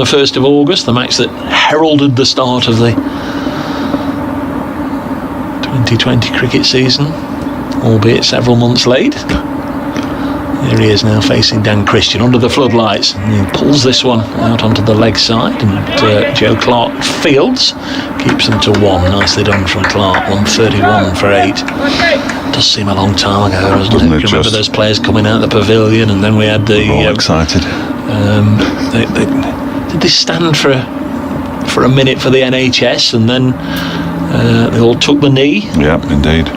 the 1st of August, the match that heralded the start of the 2020 cricket season, albeit several months late. Here he is now facing Dan Christian under the floodlights, and he pulls this one out onto the leg side, and Joe Clark fields, keeps them to 1. Nicely done from Clark. 131 for 8. Does seem a long time ago, doesn't it? You remember those players coming out of the pavilion, and then we had the all excited. Did they stand for a minute for the NHS, and then they all took the knee? Yeah, indeed.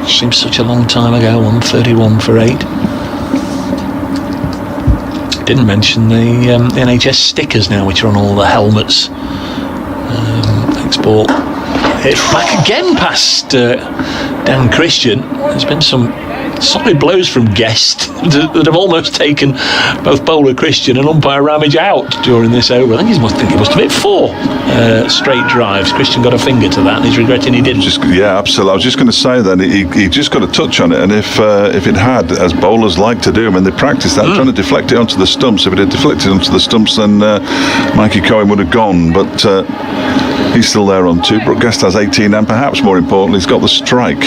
Seems such a long time ago. 131 for 8. Didn't mention the NHS stickers now, which are on all the helmets. Export hit back again past Dan Christian. There's been some solid blows from Guest that have almost taken both bowler Christian and umpire Ramage out during this over. I think he must have hit 4 straight drives. Christian got a finger to that, and he's regretting he didn't. Yeah, absolutely. I was just going to say that he just got a touch on it, and if it had, as bowlers like to do, I mean, they practice that, trying to deflect it onto the stumps. If it had deflected onto the stumps, then Mikey Cohen would have gone, but he's still there on 2. Brooke Guest has 18, and perhaps more importantly, he's got the strike.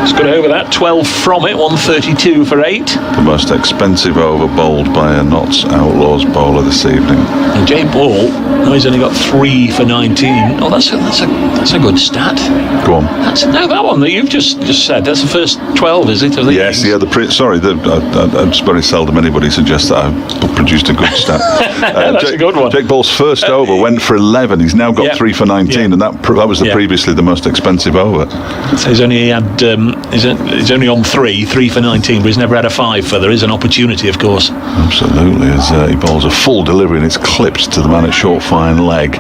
He's got over that, 12 from it. 132 for 8. The most expensive over bowled by a Notts Outlaws bowler this evening. And Jay Ball, no, he's only got 3 for 19. Oh, that's a good stat. Go on. That one that you've just said, that's the first 12, is it? Yes, yeah. It's very seldom anybody suggests that I've produced a good stat. That's a good one. Jake Ball's first over went for 11. He's now got 3 for 19, and that was previously the most expensive over. So he's only on 3 for 19, but he's never had a 5. There is an opportunity, of course. Absolutely, as he bowls a full delivery, and it's clipped to the man at short fine leg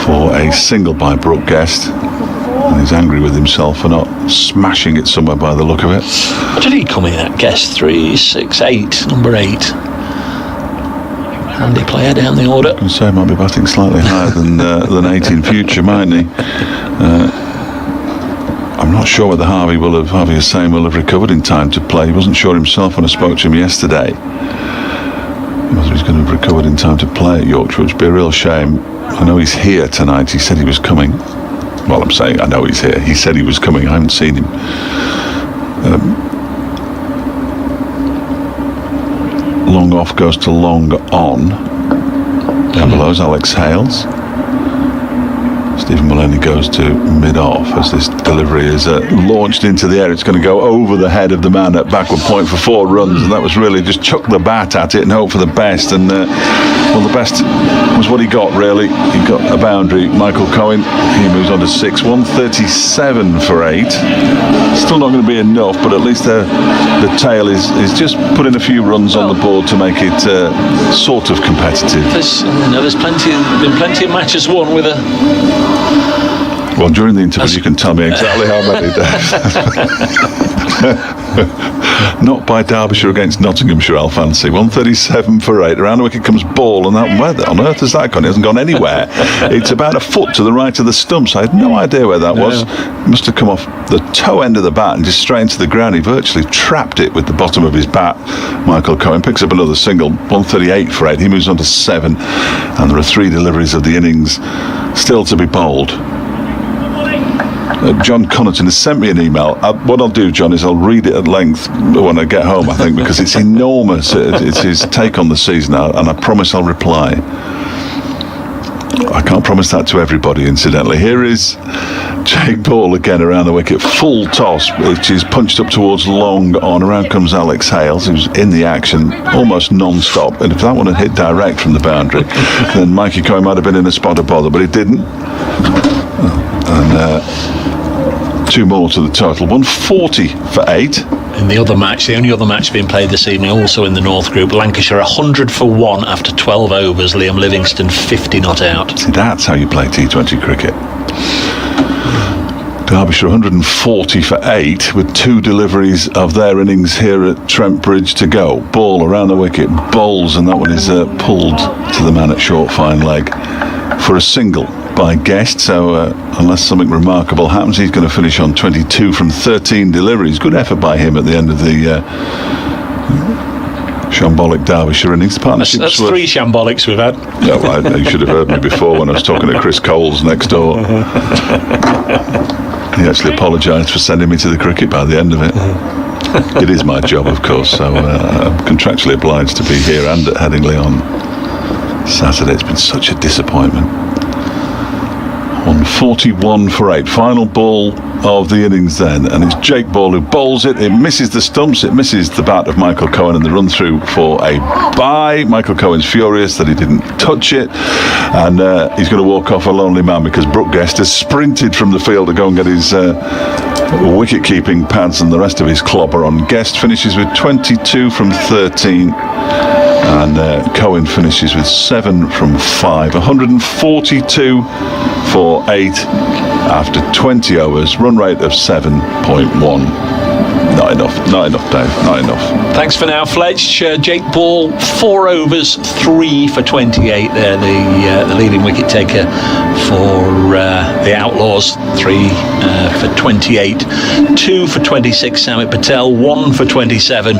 for a single by Brooke Guest. And he's angry with himself for not smashing it somewhere by the look of it. What did he come in at? Guest 3, 6, 8, number 8. Handy player down the order. I can say he might be batting slightly higher than 8 in future, mightn't he? I'm not sure whether Harvey Hussain will have recovered in time to play. He wasn't sure himself when I spoke to him yesterday. Whether he's going to have recovered in time to play at Yorkshire, which would be a real shame. I know he's here tonight. He said he was coming. Well, I'm saying I know he's here. He said he was coming. I haven't seen him. Long off goes to long on. Down below is Alex Hales. Stephen Mullaney goes to mid-off as this delivery is launched into the air. It's going to go over the head of the man at backward point for 4 runs, and that was really just chuck the bat at it and hope for the best. And the best was what he got, really. He got a boundary. Michael Cohen, he moves on to 6. 137 for 8. Still not going to be enough, but at least the tail is just putting a few runs on the board to make it sort of competitive. There's been plenty of matches won with a... Well, during the interview, you can tell me exactly how many. Not by Derbyshire against Nottinghamshire, I'll fancy. 137 for 8. Around the wicket comes Ball, and where on earth has that gone? It hasn't gone anywhere. It's about a foot to the right of the stumps. I had no idea where that was. It must have come off the toe end of the bat and just straight into the ground. He virtually trapped it with the bottom of his bat. Michael Cohen picks up another single. 138 for 8. He moves on to 7. And there are 3 deliveries of the innings still to be bowled. John Connaughton has sent me an email. What I'll do, John, is I'll read it at length when I get home, I think, because it's enormous. It's his take on the season, and I promise I'll reply. I can't promise that to everybody, incidentally. Here is Jake Ball again around the wicket. Full toss, which is punched up towards long on. Around comes Alex Hales, who's in the action almost non-stop. And if that one had hit direct from the boundary, then Mikey Cohen might have been in a spot of bother, but it didn't. And 2 more to the total. 140 for 8. In the other match, the only other match being played this evening, also in the North Group, Lancashire 100 for 1 after 12 overs. Liam Livingston 50 not out. See, that's how you play T20 cricket. Derbyshire 140 for 8 with 2 deliveries of their innings here at Trent Bridge to go. Ball around the wicket, bowls, and that one is pulled to the man at short fine leg for a single by Guest. So unless something remarkable happens, he's going to finish on 22 from 13 deliveries. Good effort by him at the end of the shambolic Derbyshire innings. Partnerships That's were 3 shambolics we've had. Yeah, well, you should have heard me before when I was talking to Chris Coles next door. He actually apologised for sending me to the cricket by the end of it. It is my job, of course, so I'm contractually obliged to be here and at Headingley on Saturday. It's been such a disappointment. On 41 for 8, final ball of the innings then, and it's Jake Ball who bowls it. It misses the stumps, it misses the bat of Michael Cohen, and the run through for a bye. Michael Cohen's furious that he didn't touch it, and he's going to walk off a lonely man because Brooke Guest has sprinted from the field to go and get his wicket keeping pads and the rest of his clobber on. Guest finishes with 22 from 13. And Cohen finishes with 7 from 5. 142 for 8 after 20 overs. Run rate of 7.1. Not enough, Dave, not enough. Thanks for now, Fletch. Jake Ball, 4 overs, 3 for 28 there, the leading wicket taker for the Outlaws. 3 for 28, 2 for 26 Samit Patel, 1 for 27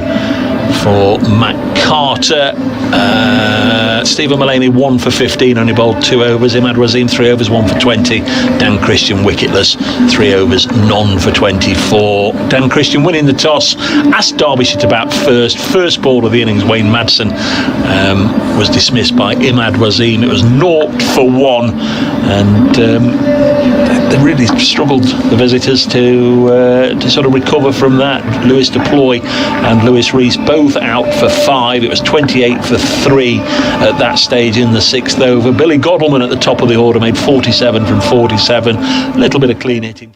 for Matt Carter. Stephen Mullaney 1 for 15, only bowled 2 overs. Imad Wasim 3 overs, 1 for 20. Dan Christian wicketless, 3 overs, none for 24. Dan Christian winning the toss, asked Derbyshire to bat first ball of the innings. Wayne Madsen was dismissed by Imad Wasim. It was 0 for 1, and they really struggled, the visitors, to sort of recover from that. Lewis Deploy and Lewis Rees both out for 5. It was 28 for 3 at that stage in the 6th over. Billy Godleman at the top of the order made 47 from 47. A little bit of clean hitting.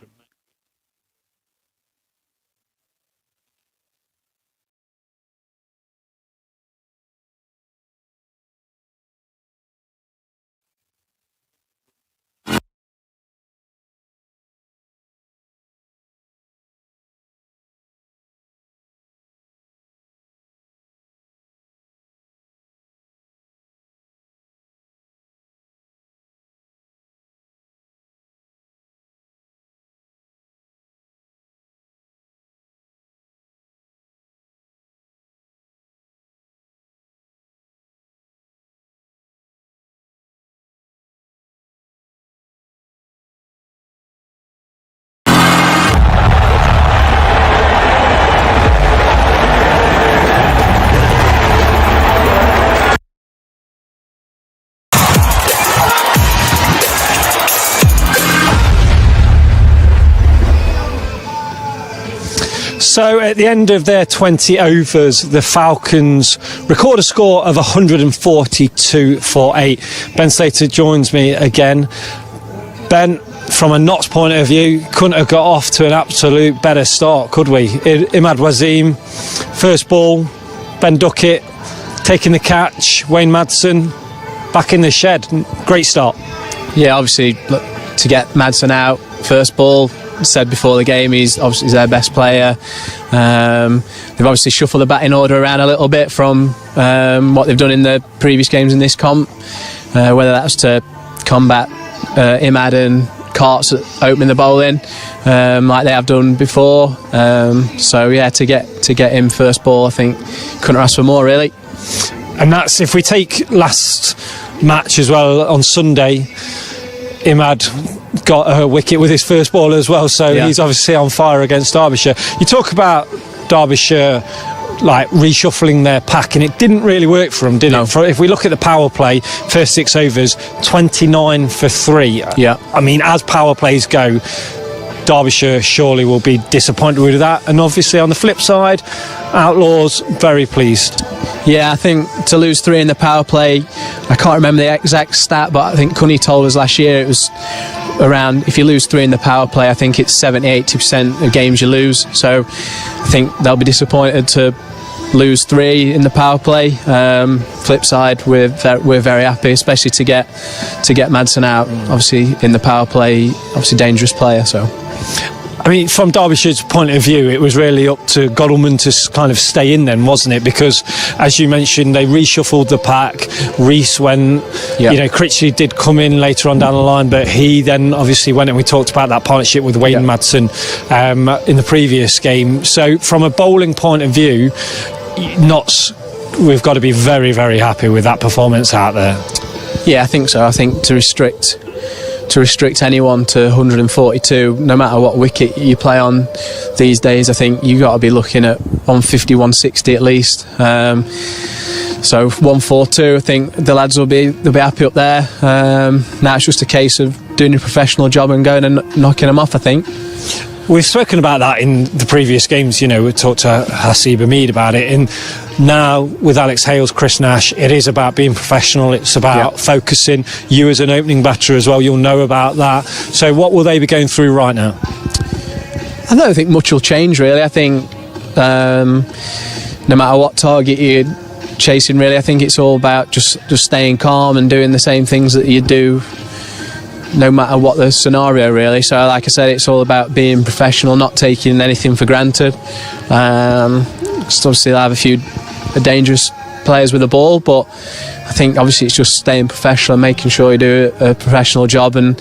So at the end of their 20 overs, the Falcons record a score of 142 for 8. Ben Slater joins me again. Ben, from a Notts point of view, couldn't have got off to an absolute better start, could we? Imad Wasim, first ball, Ben Duckett taking the catch, Wayne Madsen back in the shed. Great start. Yeah, obviously, look, to get Madsen out, first ball, said before the game, he's their best player. They've obviously shuffled the batting order around a little bit from what they've done in the previous games in this comp, whether that's to combat Imad and Carts opening the bowling like they have done before. So yeah, to get him first ball, I think couldn't ask for more, really. And that's, if we take last match as well on Sunday, Imad got a wicket with his first ball as well, so yeah, he's obviously on fire against Derbyshire. You talk about Derbyshire like reshuffling their pack, and it didn't really work for them, did it? If we look at the power play, first 6 overs, 29 for 3. Yeah. I mean, as power plays go, Derbyshire surely will be disappointed with that. And obviously on the flip side, Outlaws very pleased. Yeah, I think to lose 3 in the power play, I can't remember the exact stat, but I think Cunny told us last year it was around, if you lose 3 in the power play, I think it's 70-80% of games you lose. So I think they'll be disappointed to lose 3 in the power play. Flip side, we're very happy, especially to get Madsen out. Obviously in the power play, obviously dangerous player. So I mean, from Derbyshire's point of view, it was really up to Godleman to kind of stay in then, wasn't it? Because, as you mentioned, they reshuffled the pack. Rees went, Critchley did come in later on down the line, but he then obviously went, and we talked about that partnership with Wayne Madsen in the previous game. So, from a bowling point of view, Notts we've got to be very, very happy with that performance out there. Yeah, I think so. I think to restrict anyone to 142, no matter what wicket you play on these days, I think you've got to be looking at 150, 160 at least. So 142, I think the lads they'll be happy up there. Now it's just a case of doing a professional job and going and knocking them off, I think. We've spoken about that in the previous games. We talked to Hasib Hamid about it, and now with Alex Hales, Chris Nash, it is about being professional. It's about focusing. You as an opening batter as well, you'll know about that. So what will they be going through right now? I don't think much will change really. I think no matter what target you're chasing really, I think it's all about just staying calm and doing the same things that you do no matter what the scenario really. So like I said, it's all about being professional, not taking anything for granted. Obviously they'll have a few dangerous players with the ball, but I think obviously it's just staying professional and making sure you do a professional job and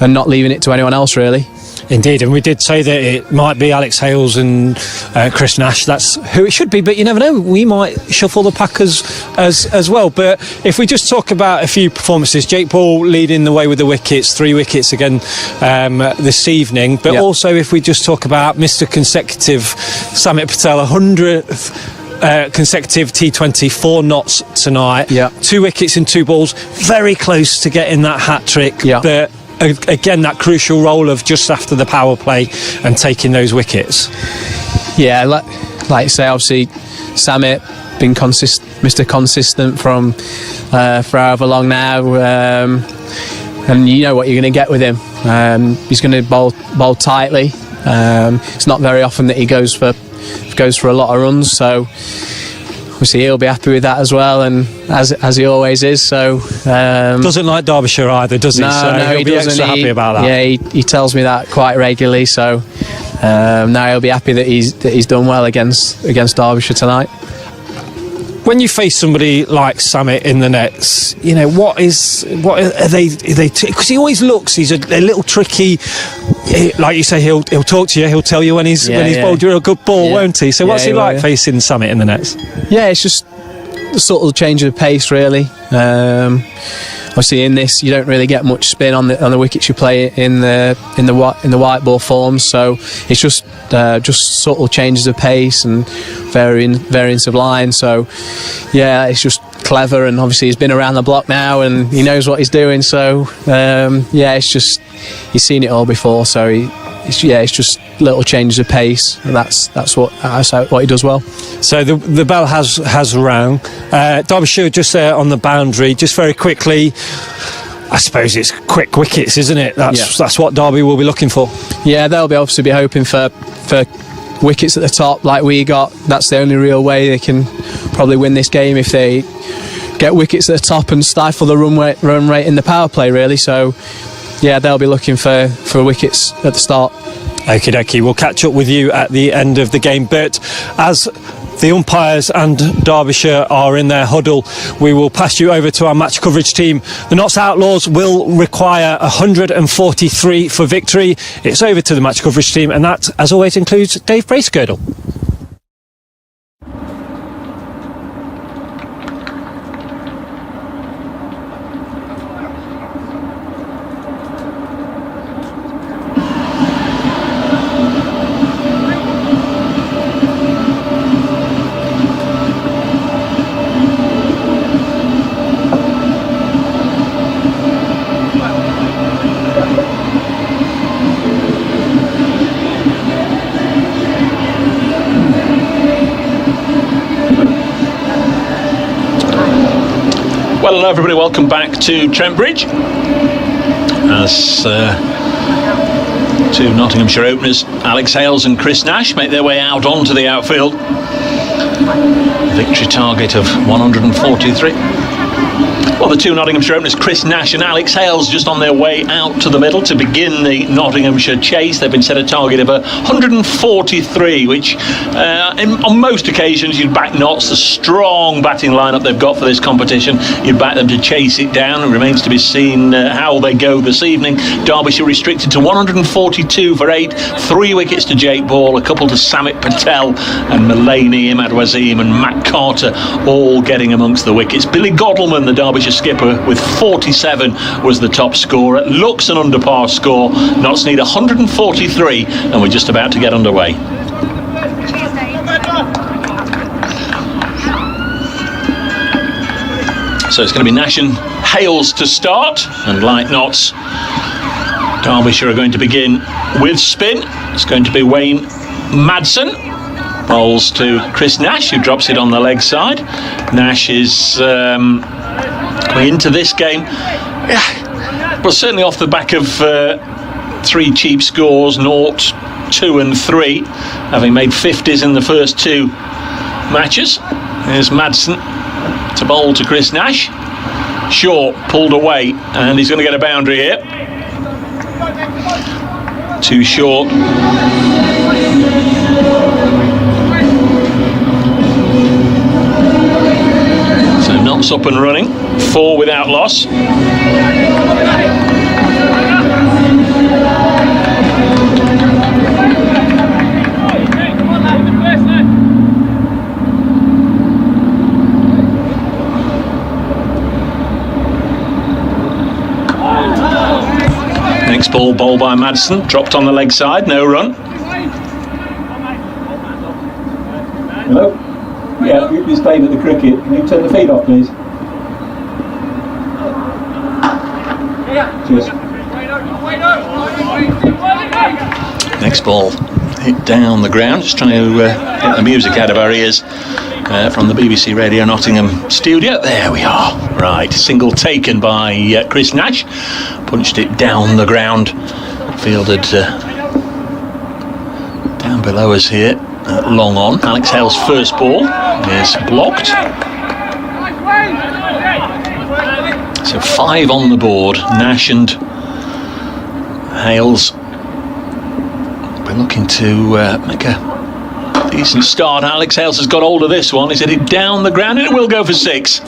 not leaving it to anyone else really. Indeed, and we did say that it might be Alex Hales and Chris Nash. That's who it should be, but you never know. We might shuffle the pack as well. But if we just talk about a few performances, Jake Ball leading the way with the wickets, 3 wickets again this evening. But also if we just talk about Mr. Consecutive, Samit Patel, 100th consecutive T20, 4 knots tonight. 2 wickets in 2 balls, very close to getting that hat trick. But again, that crucial role of just after the power play and taking those wickets. Yeah, like you say, obviously Samit been Mr. Consistent from for however long now, and you know what you're going to get with him. He's going to bowl tightly. It's not very often that he goes for a lot of runs, so obviously he'll be happy with that as well, and as he always is. So doesn't like Derbyshire either, does he? No, he'll be extra happy about that. Yeah, he tells me that quite regularly. So now he'll be happy that he's done well against Derbyshire tonight. When you face somebody like Samit in the nets, what are they? Because he always looks. He's a little tricky. Like you say, he'll talk to you. He'll tell you when he's bowled you a good ball, won't he? So what's he like facing Samit in the nets? Yeah, it's just a sort of change of pace, really. Obviously, in this, you don't really get much spin on the wickets you play in the white ball forms. So it's just sort of changes of pace and variance of line. So yeah, it's just clever, and obviously he's been around the block now and he knows what he's doing. So it's just he's seen it all before. So it's just little changes of pace, and that's what he does well. So the bell has rung. Derbyshire just there on the boundary. Just very quickly, I suppose it's quick wickets, isn't it? That's what Derby will be looking for. Yeah, they'll obviously be hoping for wickets at the top like we got. That's the only real way they can probably win this game, if they get wickets at the top and stifle the run rate in the power play, really. So yeah, they'll be looking for wickets at the start. Okie dokie, we'll catch up with you at the end of the game. But as the umpires and Derbyshire are in their huddle, we will pass you over to our match coverage team. The Notts Outlaws will require 143 for victory. It's over to the match coverage team, and that, as always, includes Dave Bracegirdle. Well, hello everybody, welcome back to Trent Bridge as two Nottinghamshire openers, Alex Hales and Chris Nash, make their way out onto the outfield. Victory target of 143. Well, the two Nottinghamshire openers, Chris Nash and Alex Hales, just on their way out to the middle to begin the Nottinghamshire chase. They've been set a target of 143, which on most occasions you'd back Notts. The strong batting lineup they've got for this competition, you'd back them to chase it down. It remains to be seen how they go this evening. Derbyshire restricted to 142 for 8, 3 wickets to Jake Ball, a couple to Samit Patel and Mulaney, Imad Wasim and Matt Carter, all getting amongst the wickets. Billy Godleman, the Derbyshire skipper, with 47 was the top scorer. It looks an under par score. Notts need 143 and we're just about to get underway. So it's going to be Nash and Hales to start, and like Notts, Derbyshire are going to begin with spin. It's going to be Wayne Madsen. Bowls to Chris Nash, who drops it on the leg side. Nash is coming into this game, well, certainly off the back of 3 cheap scores, 0, 2 and 3, having made 50s in the first 2 matches. There's Madsen to bowl to Chris Nash. Short, pulled away, and he's going to get a boundary here. Too short. So Notts up and running, 4 without loss. Next ball bowled by Madsen, dropped on the leg side, no run. Hello? Yeah, you've played at the cricket. Can you turn the feed off, please? Cheers. Next ball hit down the ground, just trying to get the music out of our ears from the BBC Radio Nottingham studio. There we are. Right, single taken by Chris Nash. Punched it down the ground. Fielded down below us here. Long on. Alex Hale's first ball is blocked. So 5 on the board. Nash and Hales. We're looking to make a decent start. Alex Hales has got hold of this one. He's hit it down the ground and it will go for 6.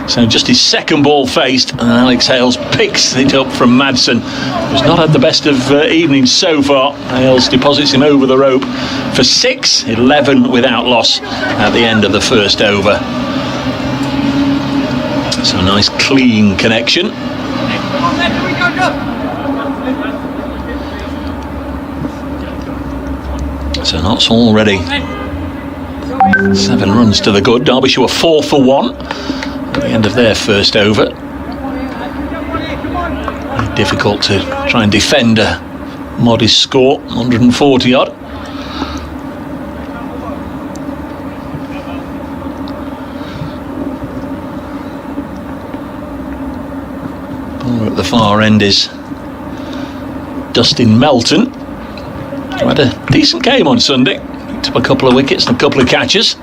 So just his second ball faced, and Alex Hales picks it up from Madsen, who's not had the best of evenings so far. Hales deposits him over the rope for 6, 11 without loss at the end of the first over. So a nice clean connection. So Notts already 7 runs to the good. Derbyshire were 4 for 1 at the end of their first over. Very difficult to try and defend a modest score, 140 odd. At the far end is Dustin Melton, who had a decent game on Sunday. Picked up a couple of wickets and a couple of catches.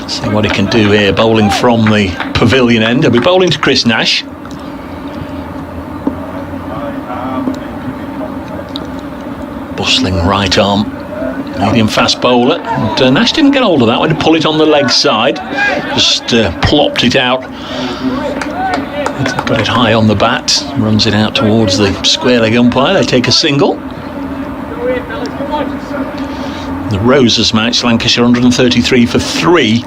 See what he can do here, bowling from the pavilion end. He'll be bowling to Chris Nash. Bustling right arm, medium fast bowler. And Nash didn't get hold of that, went to pull it on the leg side. Just plopped it out. Got it high on the bat, runs it out towards the square leg umpire. They take a single. The Roses match, Lancashire 133 for 3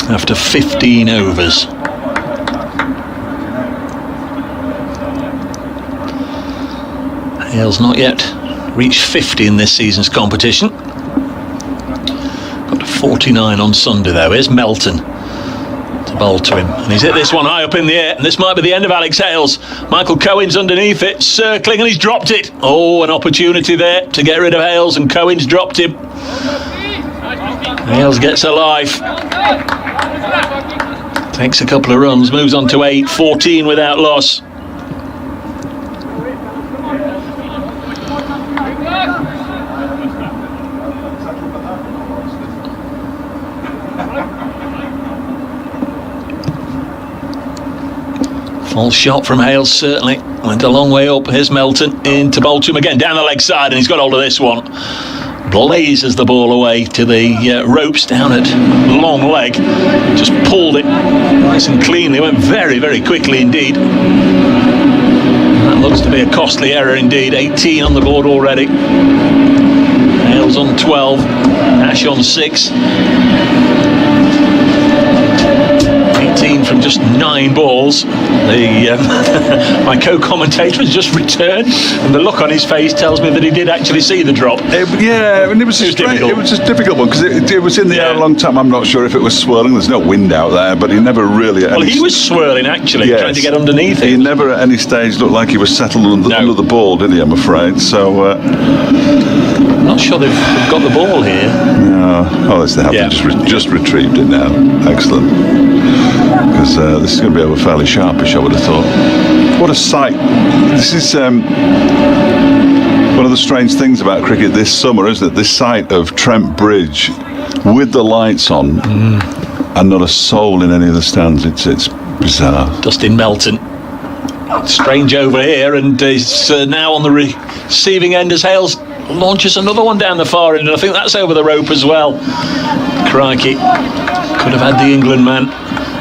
after 15 overs. Hale's not yet reached 50 in this season's competition. Got to 49 on Sunday though. Here's Melton to bowl to him, and he's hit this one high up in the air, and this might be the end of Alex Hales. Michael Cohen's underneath it, circling, and he's dropped it. Oh, an opportunity there to get rid of Hales, and Cohen's dropped him. Hales gets a life, takes a couple of runs, moves on to 8, 14 without loss. False shot from Hales, certainly. Went a long way up. Here's Melton into Bolton again, down the leg side, and he's got hold of this one. Blazes the ball away to the ropes down at long leg. Just pulled it nice and cleanly. Went very, very quickly indeed. That looks to be a costly error indeed. 18 on the board already. Hales on 12. Nash on 6. 18 from just 9 balls. My co-commentator has just returned, and the look on his face tells me that he did actually see the drop. It was a difficult one because it was in the air a long time. I'm not sure if it was swirling. There's no wind out there, but he never really. Well, he was swirling actually, trying to get underneath it. He never at any stage looked like he was settled under the ball, did he? I'm afraid. So. I'm not sure they've got the ball here. No. Oh, yes, they have. Yeah. They just retrieved it now. Excellent. Because this is going to be over fairly sharpish, I would have thought. What a sight. This is one of the strange things about cricket this summer, isn't it? This sight of Trent Bridge with the lights on and not a soul in any of the stands. It's bizarre. Dustin Melton. Strange over here, and he's now on the receiving end as Hales launches another one down the far end, and I think that's over the rope as well. Crikey. Could have had the England man.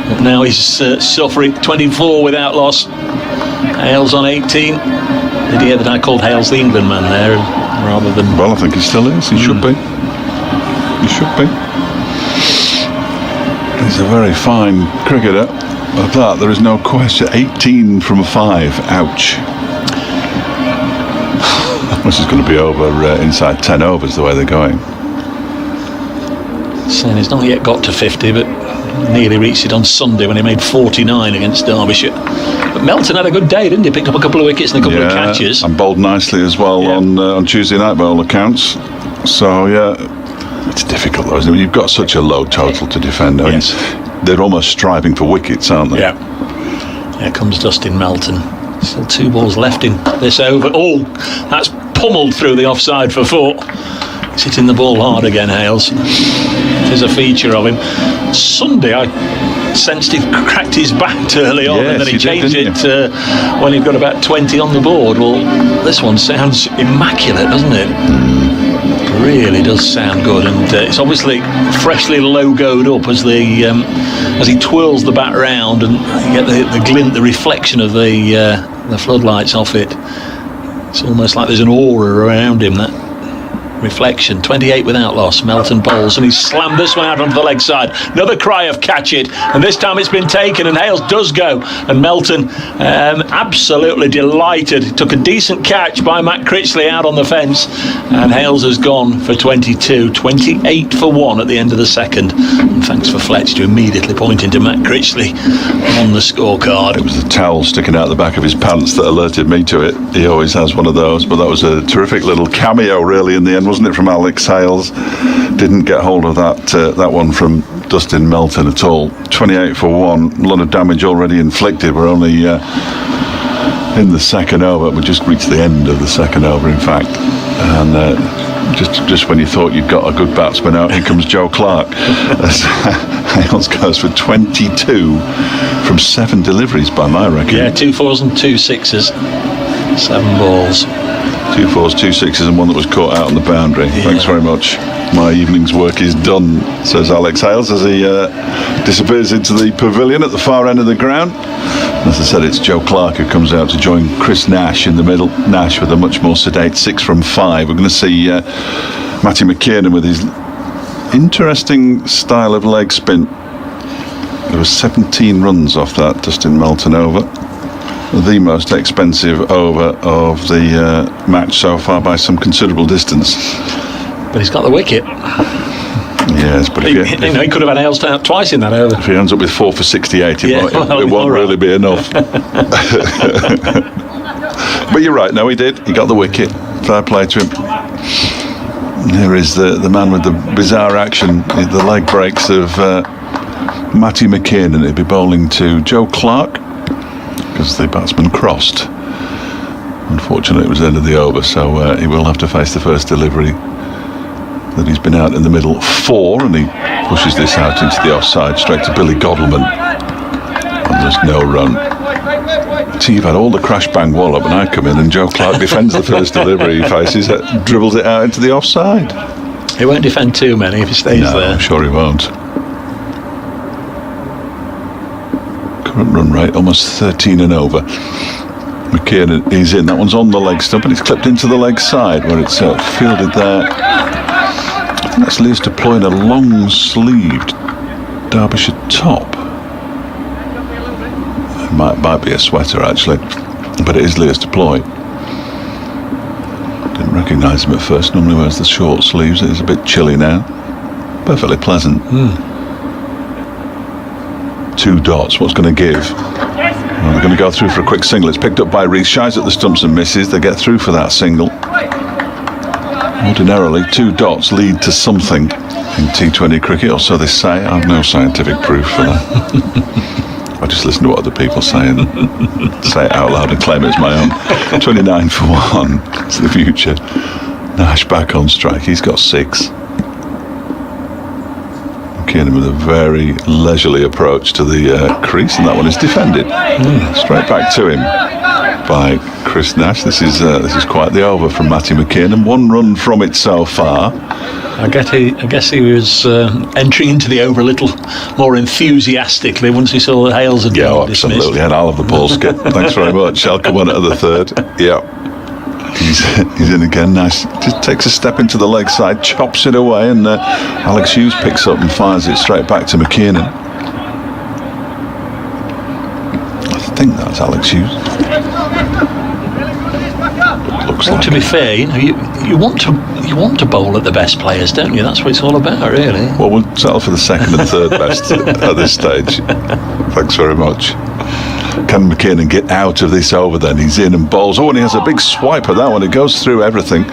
But now he's suffering. 24 without loss. Hales on 18. Did you hear that I called Hales the England man there rather than... Well, I think he still is. He should be. He should be. He's a very fine cricketer. Of that, there is no question. 18 from 5. Ouch. This is going to be over inside 10 overs the way they're going. Saying he's not yet got to 50, but nearly reached it on Sunday when he made 49 against Derbyshire. But Melton had a good day, didn't he? Picked up a couple of wickets and a couple of catches. And bowled nicely as well on Tuesday night by all accounts. So, it's difficult though, isn't it? You've got such a low total to defend. Yes. They're almost striving for wickets, aren't they? Yeah. Here comes Dustin Melton. Still 2 balls left in this over. Oh, that's pummeled through the offside for 4. He's hitting the ball hard again, Hales. It is a feature of him. Sunday, I sensed he cracked his bat early on, and then he changed it when he'd got about 20 on the board. Well, this one sounds immaculate, doesn't it? Really does sound good, and it's obviously freshly logoed up as he twirls the bat round, and you get the glint, the reflection of the floodlights off it. It's almost like there's an aura around him, that reflection. 28 without loss. Melton bowls, and he's slammed this one out onto the leg side. Another cry of catch it, and this time it's been taken, and Hales does go, and Melton absolutely delighted. Took a decent catch by Matt Critchley out on the fence, and Hales has gone for 22. 28 for 1 at the end of the second, and thanks for Fletch to immediately pointing to Matt Critchley on the scorecard. It was the towel sticking out the back of his pants that alerted me to it. He always has one of those, but that was a terrific little cameo really in the end, wasn't it, from Alex Hales? Didn't get hold of that one from Dustin Melton at all. 28 for 1. A lot of damage already inflicted. We're only in the second over. We just reached the end of the second over, in fact. And just when you thought you'd got a good batsman out, here comes Joe Clark. As Hales goes for 22 from 7 deliveries by my reckon. Yeah, 2 4s and 2 6s. 7 balls. 2 4s, 2 6s, and one that was caught out on the boundary. Yeah. Thanks very much. My evening's work is done, says Alex Hales as he disappears into the pavilion at the far end of the ground. As I said, it's Joe Clark who comes out to join Chris Nash in the middle. Nash with a much more sedate 6 from 5. We're going to see Matty McKiernan with his interesting style of leg spin. There was 17 runs off that Dustin Melton over. The most expensive over of the match so far by some considerable distance. But he's got the wicket. Yes, but he could have had Hales out twice in that over. If he ends up with 4 for 68, it won't really be enough. But you're right, no, he did. He got the wicket. Fair play to him. Here is the man with the bizarre action, the leg breaks of Matty McKiernan. He'll be bowling to Joe Clark, because the batsman crossed. Unfortunately, it was the end of the over, so he will have to face the first delivery that he's been out in the middle for, and he pushes this out into the offside straight to Billy Godalman, and there's no run. guarantee you've had all the crash bang wallop, and I come in and Joe Clark defends the first delivery he faces, dribbles it out into the offside. He won't defend too many if he stays there. I'm sure he won't. Current run rate almost 13 and over. McKiernan, he's in. That one's on the leg stump, and it's clipped into the leg side where it's fielded there. I think that's Lewis deploying a long-sleeved Derbyshire top. It might be a sweater actually, but it is Lewis deploy. Didn't recognise him at first. Normally wears the short sleeves. It is a bit chilly now. Perfectly pleasant. 2 dots. What's going to give? Well, they're going to go through for a quick single. It's picked up by Rees. Shies at the stumps and misses. They get through for that single. Ordinarily, 2 dots lead to something in T20 cricket, or so they say. I have no scientific proof for that. I just listen to what other people say and say it out loud and claim it as my own. 29 for 1. It's the future. Nash back on strike. He's got 6. McKiernan with a very leisurely approach to the crease, and that one is defended. Straight back to him by Chris Nash. This is quite the over from Matty McKiernan. 1 run from it so far. I guess he was entering into the over a little more enthusiastically once he saw that Hales had been dismissed. Absolutely. And I'll have the ball skip. Thanks very much. I'll come on at the 3rd. Yeah. He's in again. Nash just takes a step into the leg side, chops it away, and Alex Hughes picks up and fires it straight back to McKiernan. I think that's Alex Hughes. Looks like to be fair, you want to bowl at the best players, don't you? That's what it's all about, really. Well, we'll settle for the 2nd and 3rd best at this stage. Thanks very much. Can McKiernan get out of this over then? He's in and bowls. Oh, and he has a big swipe at that one. It goes through everything.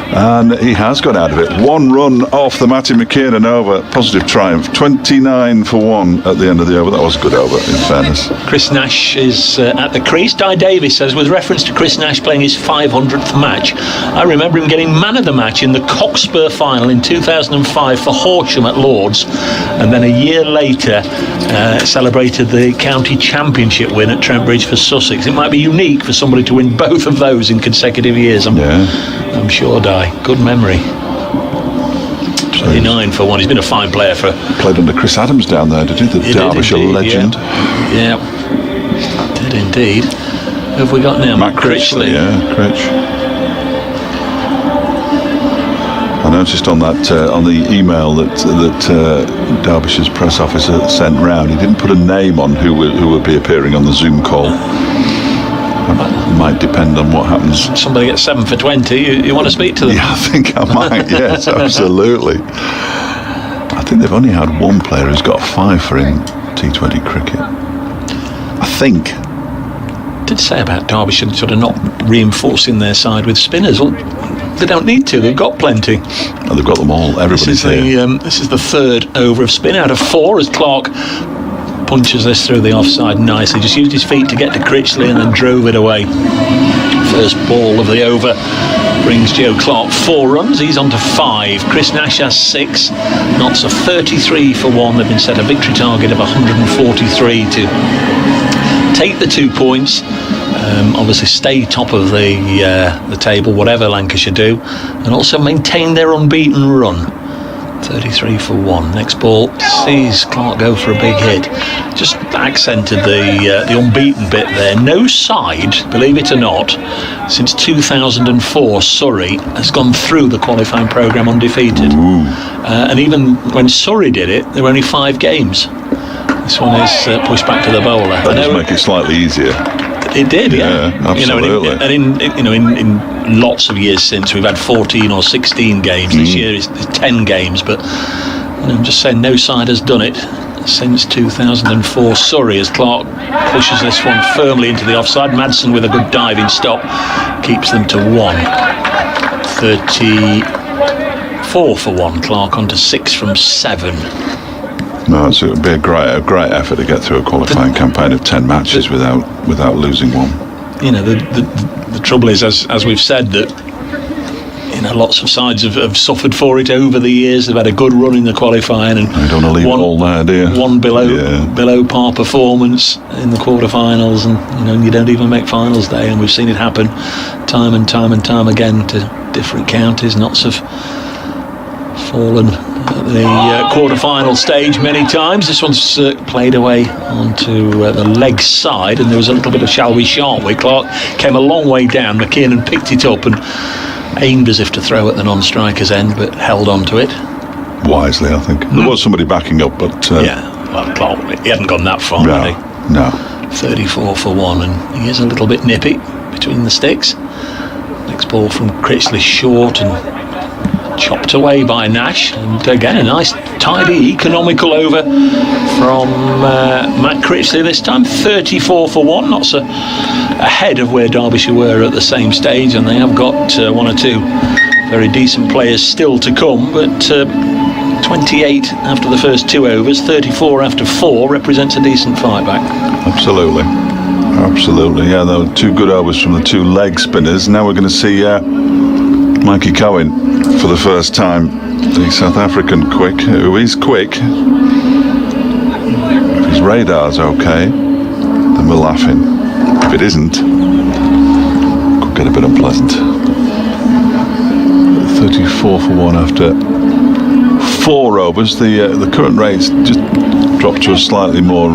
And he has got out of it. 1 run off the Matty McKiernan over. Positive triumph. 29 for 1 at the end of the over. That was a good over, in fairness. Chris Nash is at the crease. Di Davies says, with reference to Chris Nash playing his 500th match, I remember him getting man of the match in the Cockspur final in 2005 for Horsham at Lords, and then a year later celebrated the county championship win at Trent Bridge for Sussex. It might be unique for somebody to win both of those in consecutive years. I'm sure, Di. Good memory. 29 for 1. He's been a fine player for... Played under Chris Adams down there, did he? The Derbyshire legend. Yeah. Did indeed. Who have we got now? Matt Critchley. Yeah, Critch. I noticed on that on the email that Derbyshire's press officer sent round, he didn't put a name on who would be appearing on the Zoom call. Might depend on what happens. Somebody gets 7 for 20. You want to speak to them? Yeah, I think I might. Yes, absolutely. I think they've only had 1 player who's got 5 for in T20 cricket. I think. Did say about Derbyshire sort of not reinforcing their side with spinners. Well, they don't need to. They've got plenty. Oh, they've got them all. Everybody's here. This is the 3rd over of spin out of 4 as Clark punches this through the offside nicely. Just used his feet to get to Critchley and then drove it away. First ball of the over brings Joe Clark 4 runs. He's on to 5. Chris Nash has 6. Knots are 33 for 1. They've been set a victory target of 143 to take the 2 points. Obviously stay top of the table, whatever Lancashire do, and also maintain their unbeaten run. 33 for 1. Next ball sees Clark go for a big hit. Just accented the unbeaten bit there. No side, believe it or not, since 2004, Surrey has gone through the qualifying programme undefeated. And even when Surrey did it, there were only 5 games. This one is pushed back to the bowler. That does make it slightly easier. It did, yeah. Absolutely. In lots of years since, we've had 14 or 16 games. This year it's 10 games, but I'm just saying no side has done it since 2004. Surrey, as Clark pushes this one firmly into the offside. Madsen with a good diving stop keeps them to 1. 34 for 1. Clark on to 6 from 7. No, so it would be a great effort to get through a qualifying campaign of 10 matches without losing one. The trouble is, as we've said, that lots of sides have suffered for it over the years. They've had a good run in the qualifying, and I don't want to leave it all there, do you? One below par performance in the quarterfinals, and you don't even make finals day. And we've seen it happen time and time again to different counties. Knots have fallen at the quarterfinal stage many times. This one's played away onto the leg side, and there was a little bit of shall we shan't we. Clark came a long way down. McKiernan picked it up and aimed as if to throw at the non-striker's end, but held on to it wisely, I think. There was somebody backing up, but Clark, he hadn't gone that far, had he? No. 34 for 1, and he is a little bit nippy between the sticks. Next ball from Critchley, short and chopped away by Nash, and again a nice tidy economical over from Matt Critchley this time. 34 for 1, not so ahead of where Derbyshire were at the same stage, and they have got one or two very decent players still to come, but 28 after the first 2 overs, 34 after 4 represents a decent fight back. Absolutely, yeah, there were 2 good overs from the 2 leg spinners. Now we're going to see Mikey Cohen for the first time, the South African quick, who is quick. If his radar's okay, then we're laughing. If it isn't, could get a bit unpleasant. 34 for 1 after 4 overs. The current rate's just dropped to a slightly more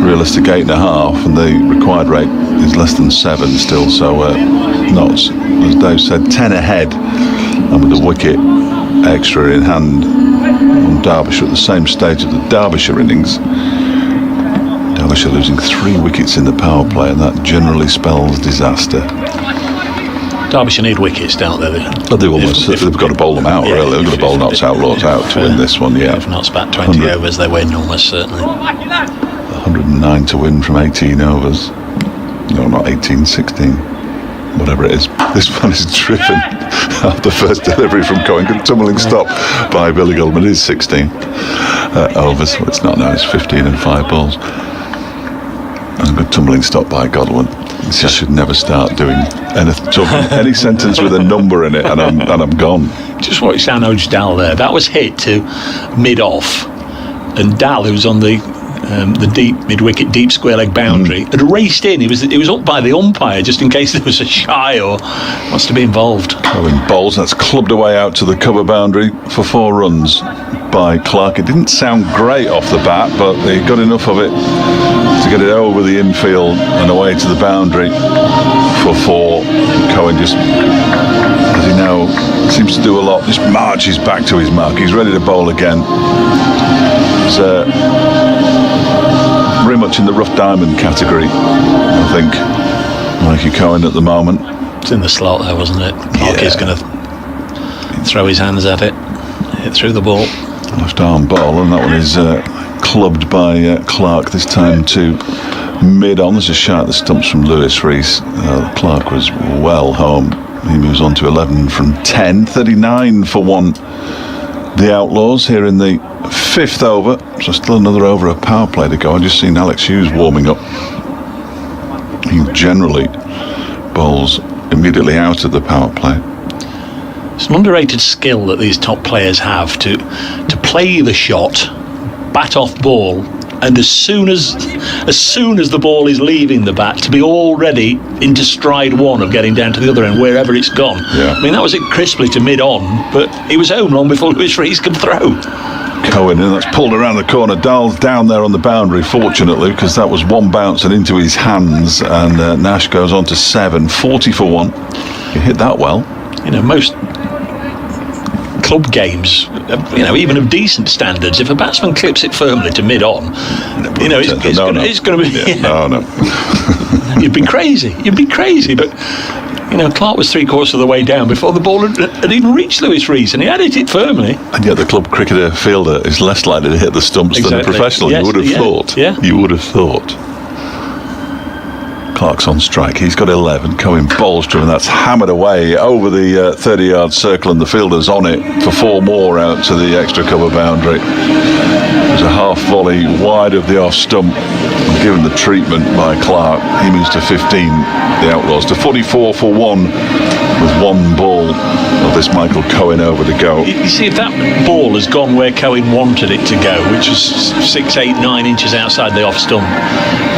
realistic 8.5, and the required rate is less than 7 still, so knots, as Dave said, 10 ahead, and with the wicket extra in hand on Derbyshire at the same stage of the Derbyshire innings. Derbyshire losing 3 wickets in the power play, and that generally spells disaster. Derbyshire need wickets, don't they? But they've got to bowl them out, really. They've got to bowl Notts Outlaws out to win this one, yeah. If Notts bat 20 overs, they win almost certainly. 109 to win from 18 overs. No, not 18, 16. Whatever it is. This one is driven out the first delivery from Cohen. Good tumbling stop by Billy Goldman. It is 16 overs. Well, it's not now, it's 15 and 5 balls. And a good tumbling stop by Godwin. I should never start doing any sentence with a number in it, and I'm gone. Just watch Anoj Dal there. That was hit to mid-off, and Dal, who's on the deep mid-wicket, deep square leg boundary, had raced in. He was up by the umpire just in case there was a shy or wants to be involved. Cohen bowls. That's clubbed away out to the cover boundary for 4 runs by Clark. It didn't sound great off the bat, but he got enough of it to get it over the infield and away to the boundary for 4. Cohen just, as he now seems to do a lot, just marches back to his mark. He's ready to bowl again. He's very much in the rough diamond category, I think, Mikey Cohen at the moment. It's in the slot there, wasn't it? Clark is going to throw his hands at it, hit through the ball. Left arm ball, and that one is clubbed by Clark, this time to mid-on. There's a shot at the stumps from Lewis Rees. Clark was well home. He moves on to 11 from 10. 39 for 1. The Outlaws here in the 5th over. So still another over of power play to go. I've just seen Alex Hughes warming up. He generally bowls immediately out of the power play. It's an underrated skill that these top players have to play the shot, bat off ball, and as soon as the ball is leaving the bat, to be already into stride one of getting down to the other end wherever it's gone. Yeah. I mean, that was it crisply to mid-on, but he was home long before Lewis Rees could throw. Cohen, and that's pulled around the corner. Dahl's down there on the boundary, fortunately, because that was one bounce and into his hands, and Nash goes on to 7. 40 for 1. He hit that well. You know, most club games, even of decent standards, if a batsman clips it firmly to mid-on, it's going to be... Yeah, no. You'd be crazy, but Clark was 3/4 of the way down before the ball had even reached Lewis Rees, and he had hit it firmly. And yet the club cricketer fielder is less likely to hit the stumps than a professional. Yes, you would have thought. Yeah. You would have thought. Clark's on strike. He's got 11. Cohen bowls to him, and that's hammered away over the 30-yard circle, and the fielder's on it for 4 more out to the extra cover boundary. There's a half volley wide of the off stump. given the treatment by Clark, he moves to 15, the Outlaws, to 44 for 1 with 1 ball of this Michael Cohen over to go. You see, if that ball has gone where Cohen wanted it to go, which was 6, 8, 9 inches outside the off stump,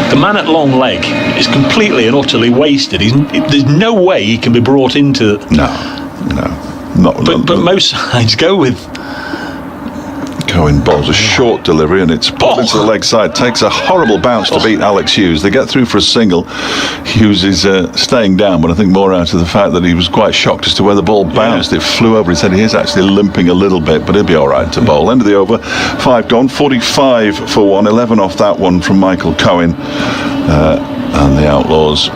the man at long leg is completely and utterly wasted. There's no way he can be brought into... No, not. But most sides go with... Cohen bowls a short delivery and it's popped into the leg side. Takes a horrible bounce to beat Alex Hughes. They get through for a single. Hughes is staying down, but I think more out of the fact that he was quite shocked as to where the ball bounced. Yeah. It flew over his head. He is actually limping a little bit, but he'll be all right to bowl. End of the over. 5 gone. 45 for 1. 11 off that one from Michael Cohen. And the Outlaws,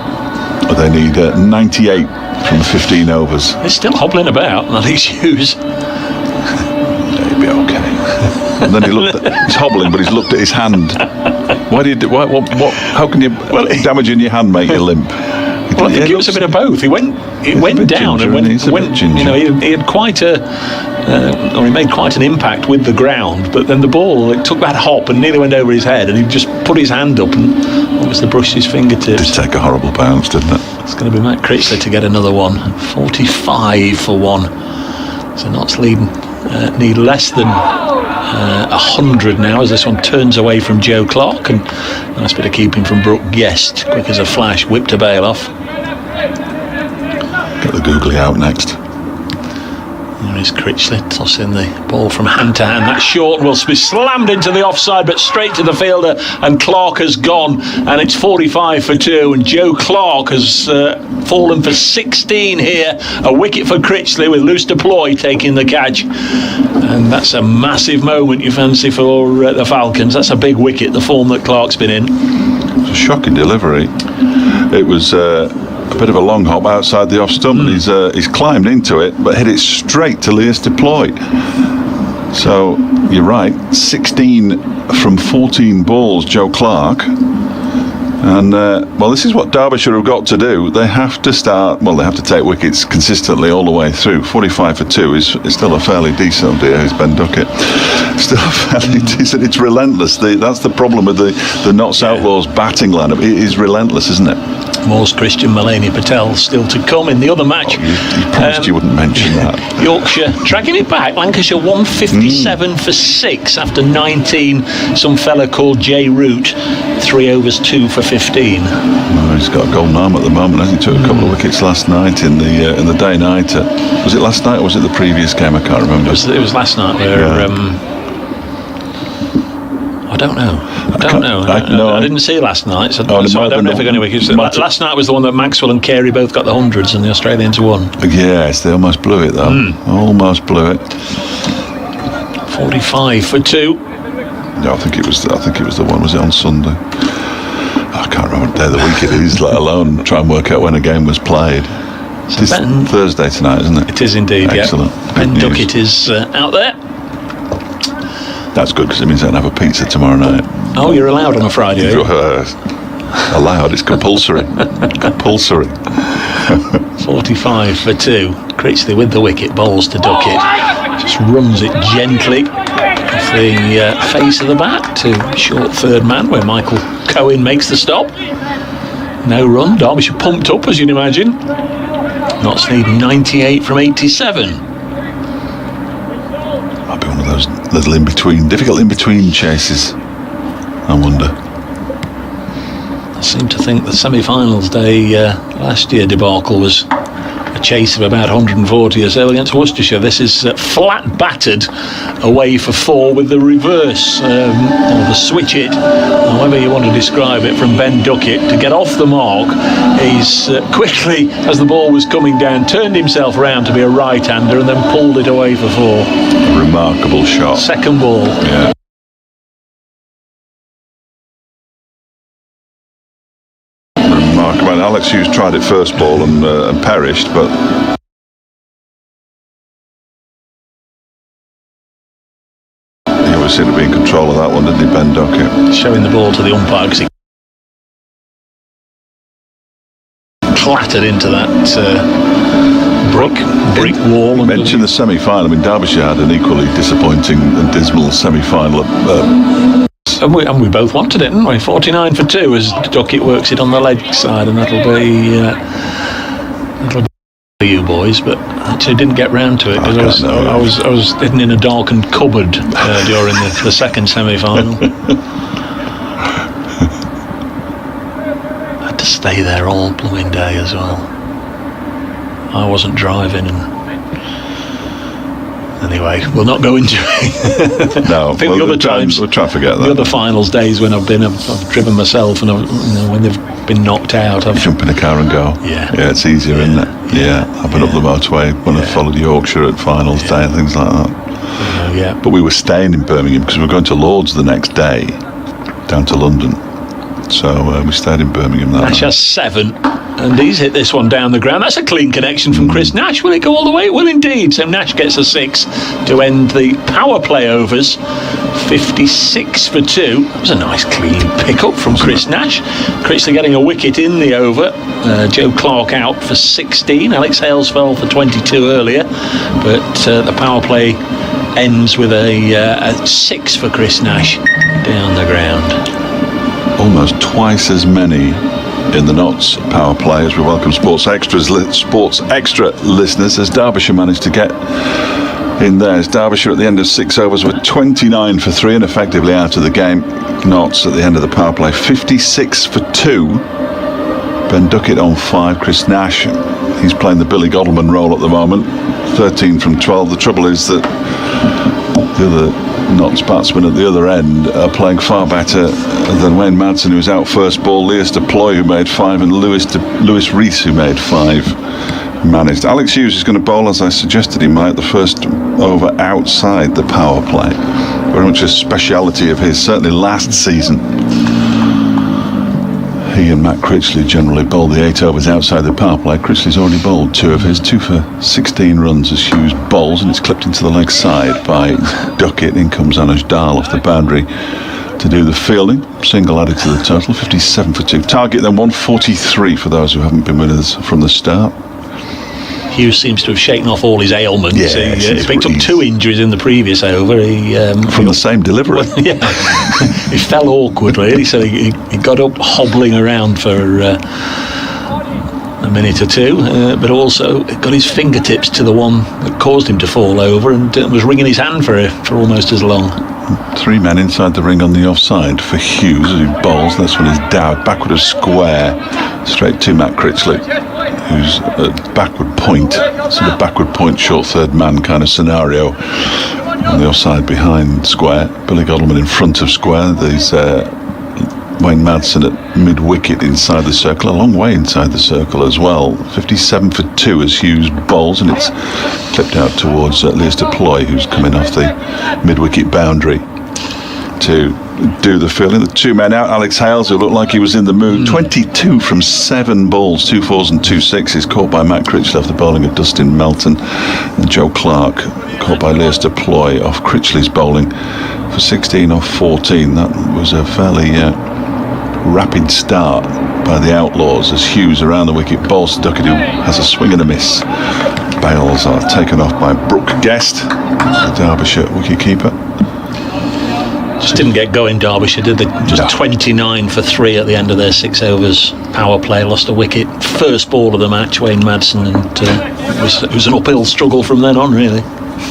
they need 98 from 15 overs. He's still hobbling about, Alex Hughes. He'll be okay. And then he's hobbling, but he's looked at his hand. Why do you do? What? How can you damaging your hand make you limp? Well, I think it was a bit of both. He went down and went. He had quite or he made quite an impact with the ground. But then the ball, it took that hop and nearly went over his head, and he just put his hand up and obviously brushed his fingertips. Did take a horrible bounce, didn't it? It's going to be Matt Critchley to get another one. 45 for 1. So Notts need less than 100 now as this one turns away from Joe Clark, and nice bit of keeping from Brooke Guest, quick as a flash, whipped a bail off. Get the googly out next. There is Critchley tossing the ball from hand to hand. That short will be slammed into the offside, but straight to the fielder, and Clark has gone, and it's 45 for 2, and Joe Clark has fallen for 16 here. A wicket for Critchley with Luce Deploy taking the catch, and that's a massive moment, you fancy, for the Falcons. That's a big wicket, the form that Clark's been in. It's a shocking delivery. It was a bit of a long hop outside the off stump, and he's climbed into it but hit it straight to Luce Deploy. So you're right, 16 from 14 balls, Joe Clark. And this is what Derbyshire have got to do. They have to they have to take wickets consistently all the way through. 45 for 2 is still a fairly decent deal. Here's Ben Duckett. Still fairly decent. It's relentless. That's the problem with the Notts Outlaws batting lineup. It is relentless, isn't it? Moore's Christian Mulaney Patel still to come in the other match. You promised you wouldn't mention that. Yorkshire dragging it back. Lancashire 157 for 6 after 19. Some fella called Jay Root, 3 overs 2 for 15. Well, he's got a golden arm at the moment, hasn't he? Took a couple of wickets last night in the day-night. Was it last night or was it the previous game? I can't remember. It was last night where... I don't know. I didn't see last night, so I don't know if they're going to wickets. Last night was the one that Maxwell and Carey both got the hundreds, and the Australians won. Yes, they almost blew it though. Almost blew it. 45 for 2. No, I think it was the one. Was it on Sunday? I can't remember what day of the week it is. Let alone try and work out when a game was played. So it's Thursday tonight, isn't it? It is indeed. Excellent. Yeah. Ben Duckett is out there. That's good because it means I can have a pizza tomorrow night. Oh, you're allowed on a Friday? Allowed, it's compulsory. Compulsory. 45 for 2. Critchley with the wicket, bowls to Duckett. Just runs it gently off the face of the bat to short third man where Michael Cohen makes the stop. No run. Derbyshire pumped up, as you'd imagine. Notts need 98 from 87. Might be one of those little difficult in-between chases, I wonder. I seem to think the semi-finals day last year debacle was a chase of about 140 or so against Worcestershire. This is flat battered away for 4 with the reverse or the switch it, however you want to describe it, from Ben Duckett to get off the mark. He's quickly, as the ball was coming down, turned himself around to be a right-hander and then pulled it away for 4. A remarkable shot. Second ball. Yeah. Remarkable. Alex Hughes tried it first ball and perished, but he always seemed to be in control of that one, didn't he, Ben Duckett? Showing the ball to the umpire because he clattered into that brick wall. You mentioned the semi-final. I mean, Derbyshire had an equally disappointing and dismal semi-final at And we both wanted it, didn't we? 49 for 2 as Duckett works it on the leg side, and that'll be you boys, but actually didn't get round to it because I was hidden in a darkened cupboard during the second semi-final. I had to stay there all blooming day as well. I wasn't driving, and anyway, we'll not go into it. No, I think the other times we'll try to forget that. The other finals days when I've driven myself, and when they've been knocked out, I've jump in a car and go. Yeah, it's easier, isn't it? Yeah, I've been up the motorway when I followed Yorkshire at finals day and things like that. But we were staying in Birmingham because we were going to Lords the next day, down to London. So we stayed in Birmingham that Nash night. has 7, and he's hit this one down the ground. That's a clean connection from Chris Nash. Will it go all the way? It will indeed. So Nash gets a 6 to end the power play overs. 56 for 2. That was a nice clean pick-up from Chris Nash. Critchley getting a wicket in the over. Joe Clark out for 16. Alex Hales fell for 22 earlier. But the power play ends with a 6 for Chris Nash down the ground. Almost twice as many in the Notts power play as we welcome Sports Extra listeners as Derbyshire managed to get in there. As Derbyshire at the end of 6 overs were 29 for 3 and effectively out of the game. Notts at the end of the power play 56 for 2. Ben Duckett on 5. Chris Nash, he's playing the Billy Godleman role at the moment, 13 from 12. The trouble is that the other Notts batsmen at the other end are playing far better than Wayne Madsen, who was out first ball, Leas de Ploy, who made 5, and Lewis Rees, who made 5, managed. Alex Hughes is going to bowl, as I suggested he might, the first over outside the power play. Very much a speciality of his, certainly last season. He and Matt Critchley generally bowl the 8 overs outside the power play. Critchley's already bowled 2 of his, 2 for 16 runs as Hughes bowls, and it's clipped into the leg side by Duckett. In comes Anuj Dal off the boundary to do the fielding. Single added to the total, 57 for 2. Target then 143 for those who haven't been with us from the start. Hughes seems to have shaken off all his ailments. Yeah, he picked up 2 injuries in the previous over. From the same delivery. Yeah, he fell awkwardly, so he got up hobbling around for a minute or 2, but also got his fingertips to the one that caused him to fall over, and was wringing his hand for almost as long. 3 men inside the ring on the offside for Hughes, who bowls. This one is Dowd, backward of square, straight to Matt Critchley, who's at backward point, sort of backward point, short third man kind of scenario. On the offside behind square, Billy Godleman in front of square. There's Wayne Madsen at mid-wicket inside the circle, a long way inside the circle as well. 57 for 2 as Hughes bowls, and it's clipped out towards Leas de Ploy, who's coming off the mid-wicket boundary to do the fielding. The 2 men out, Alex Hales, who looked like he was in the mood, 22 from 7 balls, 2 4s and 2 6s, caught by Matt Critchley off the bowling of Dustin Melton, and Joe Clark caught by Leas de Ploy off Critchley's bowling for 16 off 14. That was a fairly rapid start by the Outlaws as Hughes around the wicket bowls to Duckett, who has a swing and a miss. Bails are taken off by Brooke Guest, the Derbyshire wicketkeeper. Just didn't get going, Derbyshire, did they? Just 29 for 3 at the end of their 6 overs power play. Lost a wicket. First ball of the match, Wayne Madsen, and it was an uphill struggle from then on, really.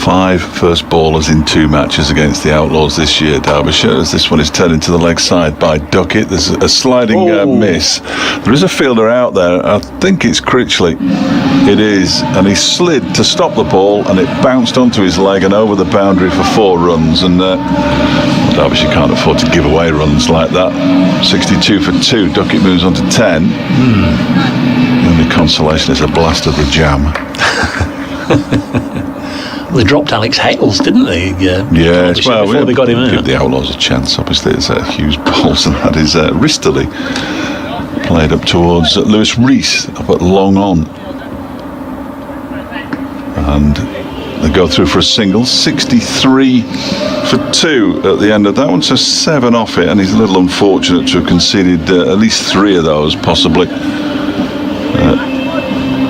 5 first ballers in 2 matches against the Outlaws this year, Derbyshire, as this one is turned into the leg side by Duckett. There's a sliding miss. There is a fielder out there. I think it's Critchley. It is, and he slid to stop the ball, and it bounced onto his leg and over the boundary for 4 runs. And Derbyshire can't afford to give away runs like that. 62 for 2. Duckett moves on to 10. The only consolation is a blast of the jam. They dropped Alex Hales, didn't they? Yes, well, before they got him out. Give the Outlaws a chance. Obviously, it's Hughes bowls, and that is wristily played up towards Lewis Rees up at long on. And they go through for a single. 63 for 2 at the end of that one, so 7 off it, and he's a little unfortunate to have conceded at least 3 of those, possibly. It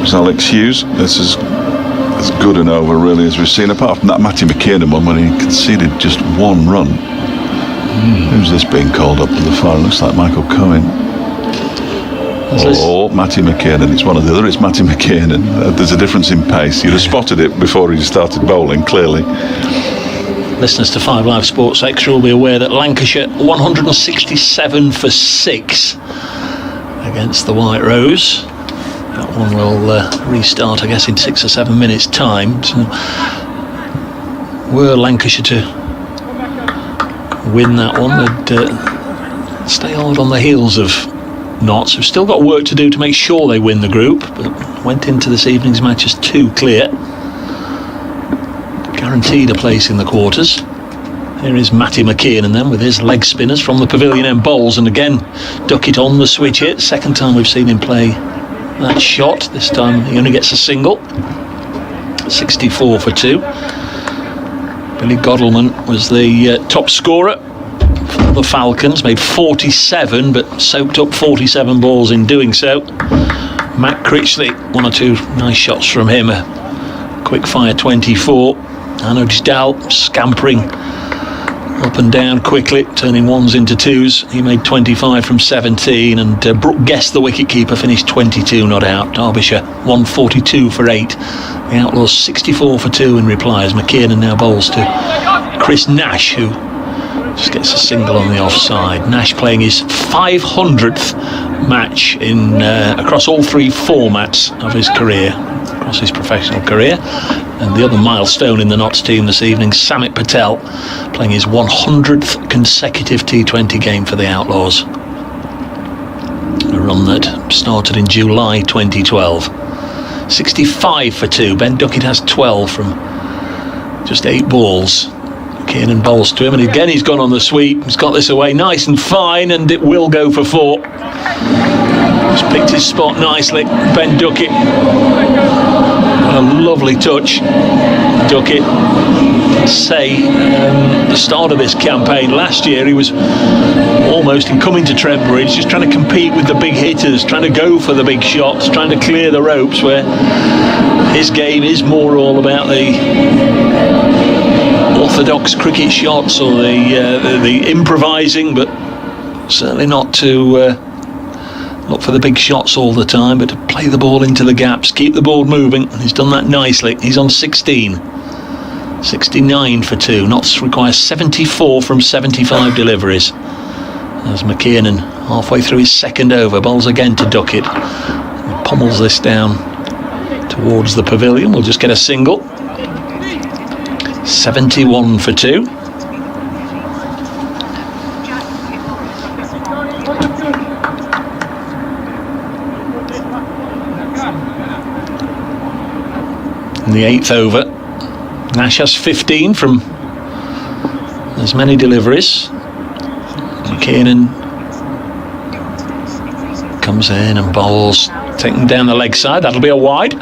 was Alex Hughes. This is as good an over really as we've seen, apart from that Matty McKiernan one when he conceded just 1 run. Who's this being called up to the far? It looks like Michael Cohen. Oh, Matty McKiernan. It's one or the other. It's Matty McKiernan. There's a difference in pace. You'd have spotted it before he started bowling, clearly. Listeners to 5 Live Sports Extra will be aware that Lancashire 167 for 6 against the White Rose. That one will restart, I guess, in 6 or 7 minutes' time. So, were Lancashire to win that one, they'd stay hard on the heels of Notts, who've still got work to do to make sure they win the group, but went into this evening's match as 2 clear. Guaranteed a place in the quarters. Here is Matty McKiernan then with his leg spinners from the pavilion end bowls, and again Duckett on the switch hit. Second time we've seen him play that shot. This time he only gets a single. 64 for 2. Billy Godalming was the top scorer for the Falcons, made 47 but soaked up 47 balls in doing so. Matt Critchley, 1 or 2 nice shots from him, a quick fire 24. Arno Dal scampering up and down quickly, turning 1s into 2s. He made 25 from 17, and Brooke Guest, the wicketkeeper, finished 22 not out. Derbyshire 142 for 8. The Outlaws 64 for 2 in reply, as McKiernan now bowls to Chris Nash, who just gets a single on the offside. Nash playing his 500th match in across all 3 formats of his career, across his professional career. And the other milestone in the Notts team this evening, Samit Patel playing his 100th consecutive T20 game for the Outlaws. A run that started in July 2012. 65 for 2. Ben Duckett has 12 from just 8 balls. McKiernan bowls to him, and again he's gone on the sweep. He's got this away nice and fine, and it will go for 4. He's picked his spot nicely, Ben Duckett. A lovely touch. Duckett, say, the start of this campaign last year, he was almost in coming to Trent Bridge, just trying to compete with the big hitters, trying to go for the big shots, trying to clear the ropes, where his game is more all about the orthodox cricket shots or the improvising, but certainly not to look for the big shots all the time, but to play the ball into the gaps, keep the ball moving, and he's done that nicely. He's on 16. 69 for 2. Notts requires 74 from 75 deliveries. As McKiernan, halfway through his second over, bowls again to Duckett. He pummels this down towards the pavilion. We'll just get a single. 71 for 2. In the 8th over, Nash has 15 from as many deliveries. McKiernan comes in and bowls, taking down the leg side. That'll be a wide.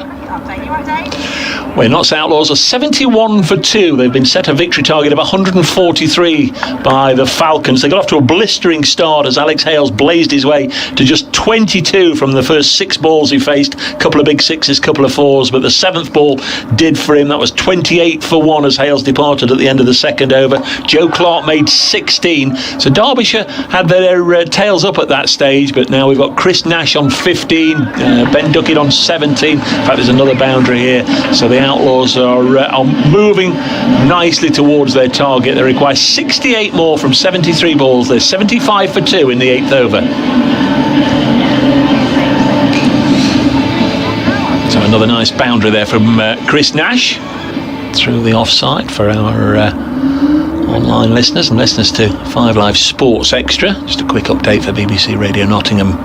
Well, Notts Outlaws are 71 for 2. They've been set a victory target of 143 by the Falcons. They got off to a blistering start as Alex Hales blazed his way to just 22 from the first 6 balls he faced. A couple of big 6s, couple of 4s, but the 7th ball did for him. That was 28 for 1 as Hales departed at the end of the second over. Joe Clark made 16. So Derbyshire had their tails up at that stage, but now we've got Chris Nash on 15, Ben Duckett on 17. In fact, there's another boundary here. So the Outlaws are moving nicely towards their target. They require 68 more from 73 balls. They're 75 for 2 in the 8th over. So another nice boundary there from Chris Nash through the offside for our online listeners and listeners to 5 Live Sports Extra. Just a quick update for BBC Radio Nottingham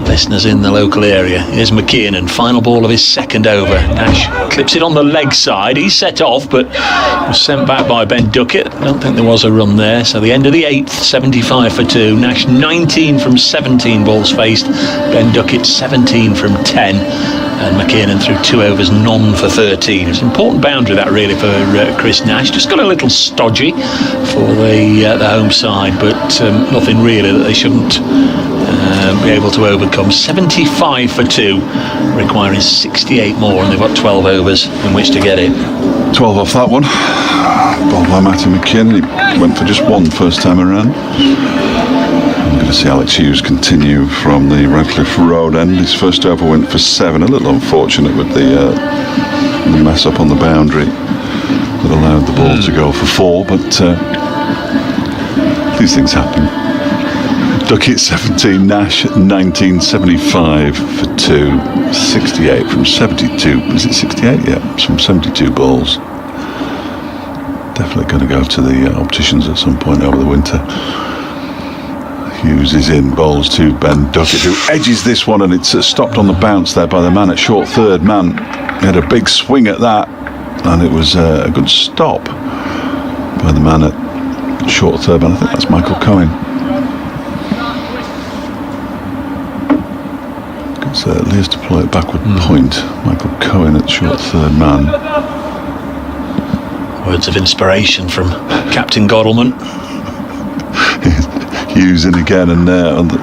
listeners in the local area. Here's McKiernan, final ball of his second over. Nash clips it on the leg side. He's set off, but was sent back by Ben Duckett. I don't think there was a run there. So the end of the 8th, 75 for 2. Nash 19 from 17 balls faced. Ben Duckett 17 from 10. and McKiernan threw 2 overs, none for 13. It's an important boundary that really for Chris Nash. Just got a little stodgy for the home side, but nothing really that they shouldn't be able to overcome. 75 for 2, requiring 68 more, and they've got 12 overs in which to get it. 12 off that one. Ball by Matty McKiernan. He went for just one first time around. I'm going to see Alex Hughes continue from the Radcliffe Road end. His first over went for 7. A little unfortunate with the mess up on the boundary that allowed the ball to go for 4, but these things happen. Duckett 17, Nash 19, 75 for 2, 68 from 72. Is it 68? Yeah, from 72 balls. Definitely going to go to the opticians at some point over the winter. Hughes is in, bowls to Ben Duckett, who edges this one, and it's stopped on the bounce there by the man at short third man. He had a big swing at that, and it was a good stop by the man at short third man. I think that's Michael Cohen. It's Lears to play it backward point. Michael Cohen at short third man. Words of inspiration from Captain Goddleman. Hughes in again, and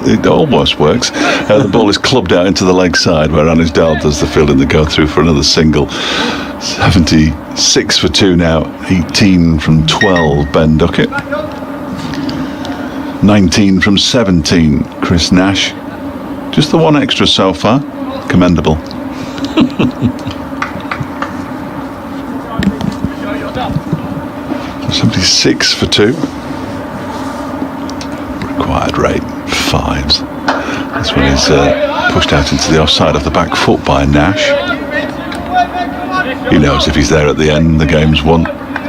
it almost works. The ball is clubbed out into the leg side where Anisdale does the fielding. They go through for another single. 76 for 2 now, 18 from 12 Ben Duckett, 19 from 17 Chris Nash. Just the one extra so far. Commendable. 76 for 2. Required rate 5s. This one is pushed out into the offside of the back foot by Nash. He knows if he's there at the end, the game's won.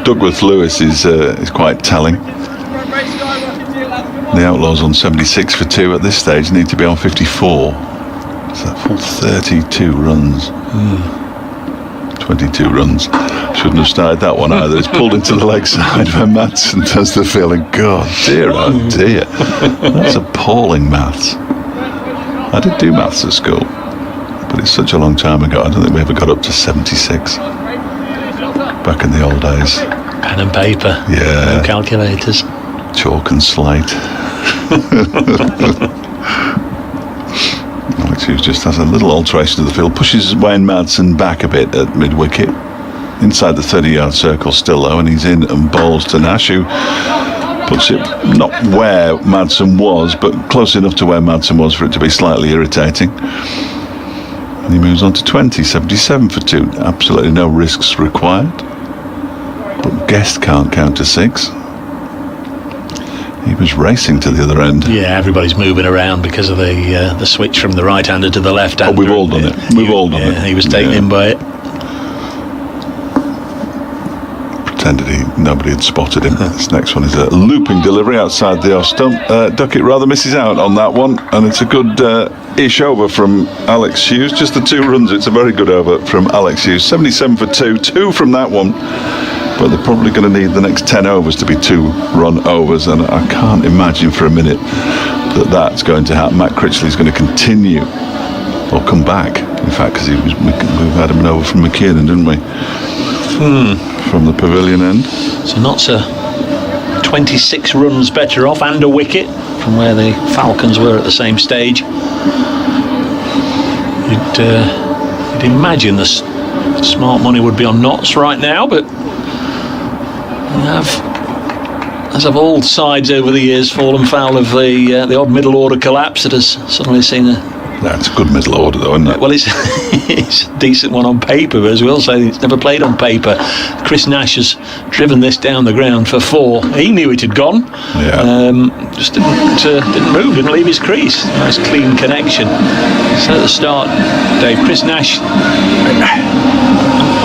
Douglas Lewis is quite telling. The Outlaws on 76 for 2 at this stage need to be on 54. It's a full 32 runs. 22 runs. Shouldn't have started that one either. It's pulled into the leg side where Madsen does the feeling. God, dear, oh dear. That's appalling maths. I did do maths at school, but it's such a long time ago. I don't think we ever got up to 76 back in the old days. Pen and paper. Yeah. No calculators. Chalk and slate. Alex Hughes just has a little alteration of the field, pushes Wayne Madsen back a bit at mid-wicket, inside the 30-yard circle still though, and he's in and bowls to Nash, who puts it not where Madsen was, but close enough to where Madsen was for it to be slightly irritating. And he moves on to 20, 77 for 2. Absolutely no risks required, but Guest can't count to 6. He was racing to the other end. Yeah, everybody's moving around because of the switch from the right-hander to the left-hander. Oh, we've all done it. We've all done it. He was taken in by it. Pretended nobody had spotted him. This next one is a looping delivery outside the off stump. Duckett rather misses out on that one, and it's a good ish over from Alex Hughes. Just the 2 runs. It's a very good over from Alex Hughes. 77 for 2. 2 from that one. But they're probably going to need the next 10 overs to be 2-run overs, and I can't imagine for a minute that that's going to happen. Matt Critchley's going to continue or come back, in fact, because we've had him over from McKiernan, didn't we? From the pavilion end. So not 26 runs better off and a wicket from where the Falcons were at the same stage. You'd imagine the smart money would be on Notts right now, but as have all sides over the years fallen foul of the odd middle order collapse that has suddenly seen a... That's a good middle order though, isn't it? Well, it's a decent one on paper, but as we'll say, it's never played on paper. Chris Nash has driven this down the ground for 4. He knew it had gone. Yeah. Just didn't move, didn't leave his crease. Nice clean connection. So at the start, Dave, Chris Nash,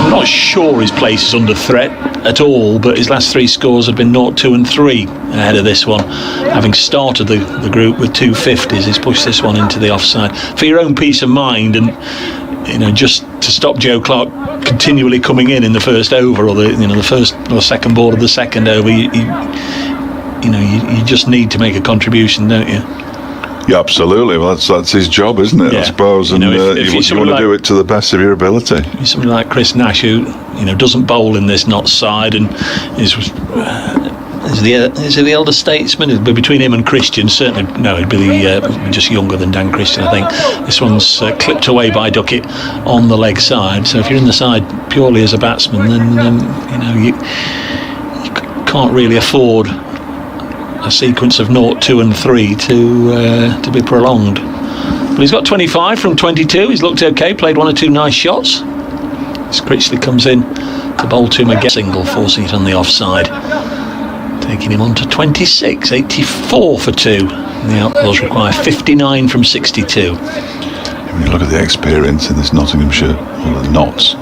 I'm not sure his place is under threat at all, but his last 3 scores have been 0, 2 and 3 ahead of this one. Having started the group with 2 50s, he's pushed this one into the offside. For your own peace of mind, and just to stop Joe Clark continually coming in the first over, or the first or second ball of the second over, you just need to make a contribution, don't you? Yeah, absolutely. Well, that's his job, isn't it? I Yeah. suppose. And You know, if you somebody want to do it to the best of your ability. Somebody like Chris Nash, who doesn't bowl in this Notts side, and is he the elder statesman? It'd be between him and Christian. Certainly, no, he'd be just younger than Dan Christian, I think. This one's clipped away by Duckett on the leg side. So if you're in the side purely as a batsman, then you can't really afford a sequence of 0, 2 and 3 to be prolonged. But he's got 25 from 22. He's looked okay, played 1 or 2 nice shots. As Critchley comes in to bowl to him again, single, forcing it on the offside, taking him on to 26, 84 for 2. The Outlaws require 59 from 62. When you look at the experience in this Nottinghamshire, or the Notts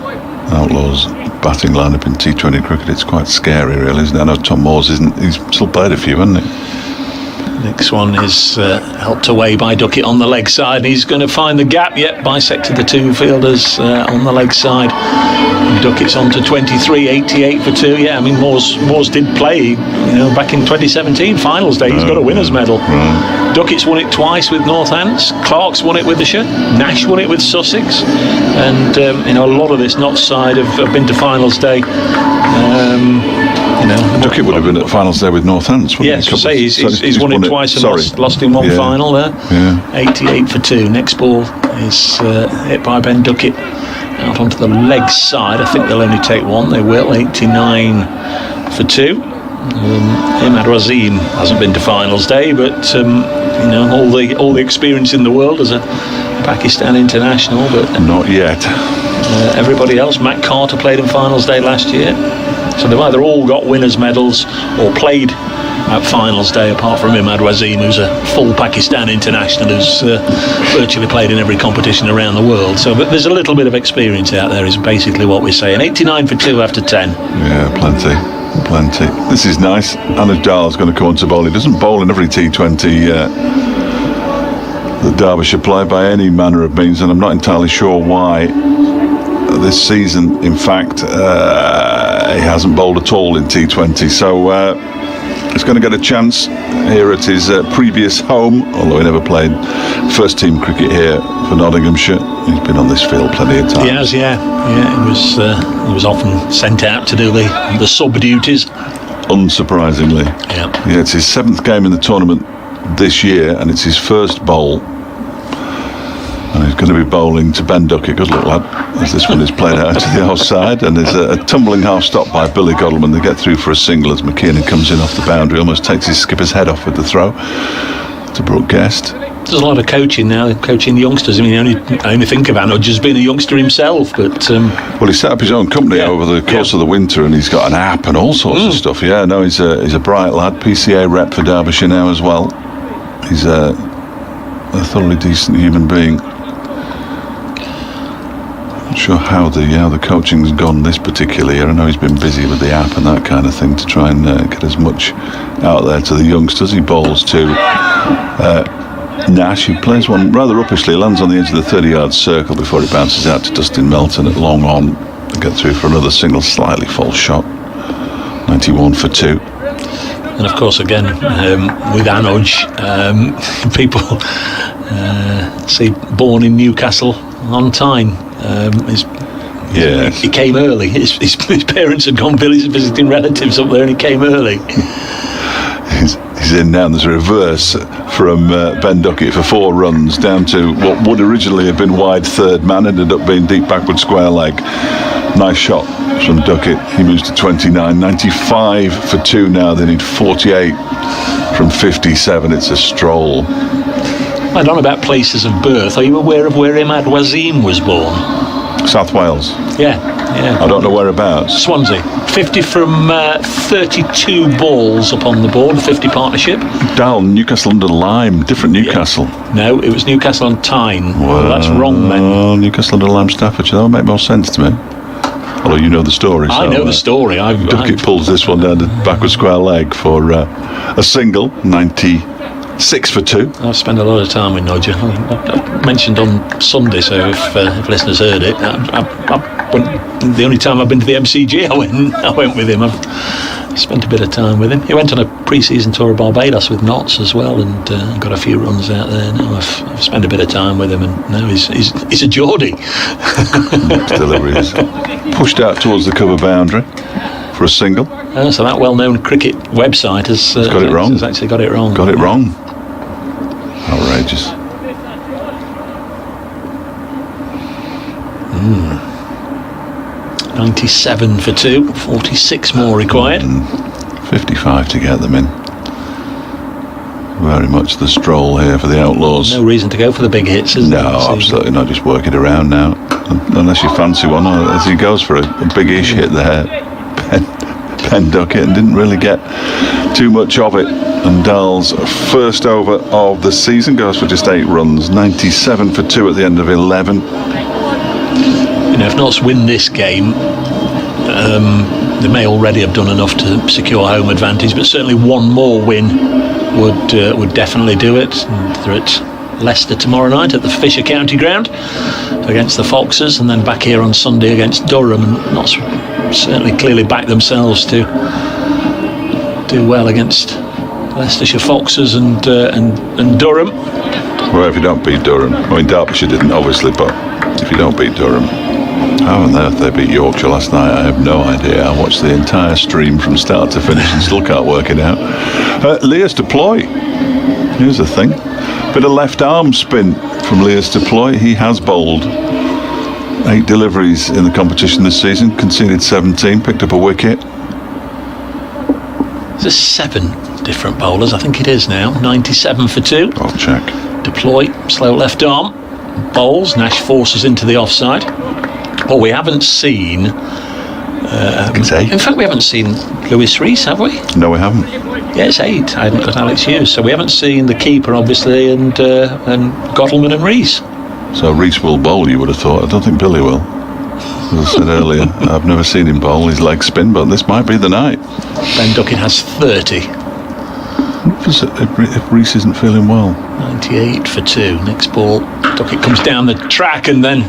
Outlaws batting lineup in T20 cricket, it's quite scary, really, isn't it? I know Tom Moores he's still played a few, hasn't he? Next one is helped away by Duckett on the leg side. He's going to find the gap. Yet bisected the 2 fielders on the leg side. And Duckett's on to 23, 88 for 2. Yeah, I mean Moores did play, back in 2017 finals day. He's got a winners medal. Right. Duckett's won it twice with Northants. Clark's won it with Worcestershire. Nash won it with Sussex. And a lot of this Notts side have been to finals day. Duckett would have been at finals day with Northants, wouldn't he? Yes, he's won it twice and lost in one final there. Yeah. 88 for 2. Next ball is hit by Ben Duckett out onto the leg side. I think they'll only take one. They will. 89 for 2. Imad Wasim hasn't been to finals day, but all the experience in the world as a Pakistan international, but not yet. Everybody else, Matt Carter played in finals day last year. So they've either all got winners' medals or played at finals day, apart from Imad Wasim, who's a full Pakistan international, who's virtually played in every competition around the world. So but there's a little bit of experience out there, is basically what we're saying. 89 for 2 after 10. Yeah, plenty. This is nice. Anuj Dal's going to come on to bowl. He doesn't bowl in every T20 that Derbyshire play by any manner of means, and I'm not entirely sure why this season. In fact, he hasn't bowled at all in T20, so he's going to get a chance here at his previous home, although he never played first team cricket here for Nottinghamshire. He's been on this field plenty of times. He has, yeah. He was often sent out to do the sub duties. Unsurprisingly. Yeah, it's his 7th game in the tournament this year, and it's his first bowl. And he's going to be bowling to Ben Duckett, good luck lad, as this one is played out to the outside, and there's a tumbling half stop by Billy Godleman. They get through for a single as McKiernan comes in off the boundary, almost takes his skipper's head off with the throw to Brooke Guest. There's a lot of coaching now, coaching youngsters. I mean, I only think of Anuj as being a youngster himself, but well, he set up his own company over the course of the winter, and he's got an app and all sorts of stuff. Yeah, no, he's a bright lad, PCA rep for Derbyshire now as well. He's a thoroughly decent human being. Not sure how the coaching's gone this particular year. I know he's been busy with the app and that kind of thing to try and get as much out there to the youngsters. He bowls to Nash, who plays one rather uppishly, lands on the edge of the 30-yard circle before it bounces out to Dustin Melton at long on. They get through for another single, slightly false shot. 91 for 2. And of course, again, with Anuj, people see born in Newcastle on Tyne. Yes. He came early. His parents had gone visiting relatives up there, and he came early. He's in now. There's a reverse from Ben Duckett for 4 runs down to what would originally have been wide third man, ended up being deep backward square leg. Nice shot from Duckett. He moves to 29, 95 for 2 now. They need 48 from 57. It's a stroll. I don't know about places of birth. Are you aware of where Imad Wasim was born? South Wales. Yeah. I don't know whereabouts. Swansea. 50 from 32 balls up on the board, the 50 partnership. Dal, Newcastle under Lyme, different Newcastle. Yeah. No, it was Newcastle on Tyne. Well, that's wrong then. Newcastle under Lyme, Staffordshire. That would make more sense to me. Although you know the story. I know the story. Duckett pulls this one down the backward square leg for a single, 93 6 for 2. I've spent a lot of time with Nodger. I mentioned on Sunday, so if listeners heard it, the only time I've been to the MCG, I went with him. I've spent a bit of time with him. He went on a pre-season tour of Barbados with Notts as well, and got a few runs out there. Now I've spent a bit of time with him, and now he's a Geordie. Delivery is pushed out towards the cover boundary for a single. So that well-known cricket website has got it wrong. Has actually got it wrong. Got it wrong. Outrageous. 97 for 2, 46 more required. 55 to get them in. Very much the stroll here for the Outlaws. No reason to go for the big hits, is there? No, absolutely not. Just work it around now. Unless you fancy one, as he goes for a big-ish hit there. Ben Duckett, and didn't really get too much of it. And Dahl's first over of the season goes for just 8 runs. 97 for 2 at the end of 11. If Notts win this game, they may already have done enough to secure home advantage, but certainly one more win would definitely do it. And they're at Leicester tomorrow night at the Fisher County Ground against the Foxes, and then back here on Sunday against Durham. And Notts certainly clearly back themselves to do well against Leicestershire Foxes and Durham. Well, if you don't beat Durham, I mean Derbyshire didn't obviously, but if you don't beat Durham, how on earth they beat Yorkshire last night, I have no idea. I watched the entire stream from start to finish and still can't work it out. Leas Deploy, here's the thing, bit of left arm spin from Leas Deploy. He has bowled 8 deliveries in the competition this season, conceded 17, picked up a wicket. There's 7 different bowlers, I think it is now. 97 for 2. I'll check. Deploy, slow left arm, bowls. Nash forces into the offside. Well, we haven't seen. In fact, we haven't seen Lewis Rees, have we? No, we haven't. Yeah, it's 8. I hadn't got Alex Hughes, so we haven't seen the keeper, obviously, and Gottleman and Rees. So Rees will bowl, you would have thought. I don't think Billy will. As I said earlier, I've never seen him bowl his leg spin, but this might be the night. Ben Duckett has 30. If Rees isn't feeling well. 98 for 2. Next ball, Duckett comes down the track and then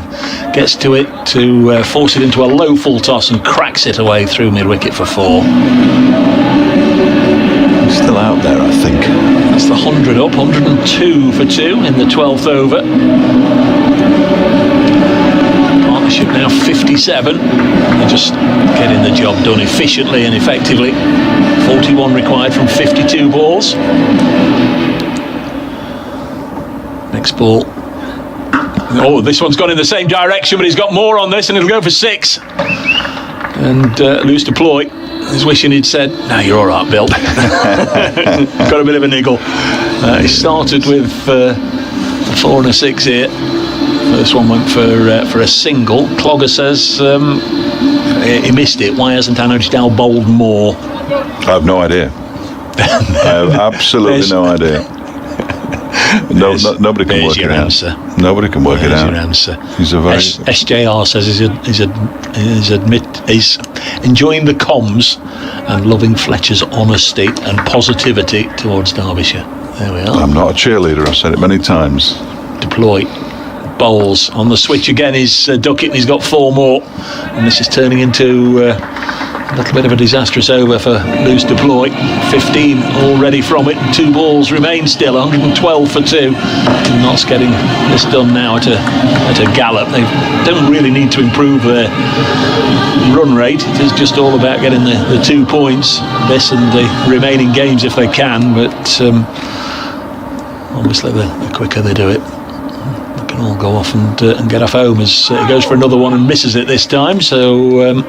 gets to it to force it into a low full toss and cracks it away through mid-wicket for 4. He's still out there, I think. That's the 100 up, 102 for 2 in the 12th over. Partnership now 57. They're just getting the job done efficiently and effectively. 41 required from 52 balls. Next ball. Oh, this one's gone in the same direction, but he's got more on this, and it'll go for 6. And Lewis Deploy is wishing he'd said, "No, you're all right, Bill." Got a bit of a niggle. He started with a 4 and a 6 here. First one went for a single. Clogger says he missed it. Why hasn't Anoj Dal bowled more? I have no idea. I have absolutely no idea. Nobody can work it out. Answer. Nobody can work it out. Your answer. He's a very SJR says he's enjoying the comms and loving Fletcher's honesty and positivity towards Derbyshire. There we are. I'm not a cheerleader. I've said it many times. Deploy. Bowls on the switch again is Duckett, and he's got 4 more, and this is turning into a little bit of a disastrous over for Lewis Deploy. 15 already from it, and 2 balls remain still. 112 for 2. And Notts getting this done now at a gallop. They don't really need to improve their run rate. It is just all about getting the 2 points, this and the remaining games if they can, but obviously the quicker they do it, they can all go off and get off home, as he goes for another one and misses it this time. So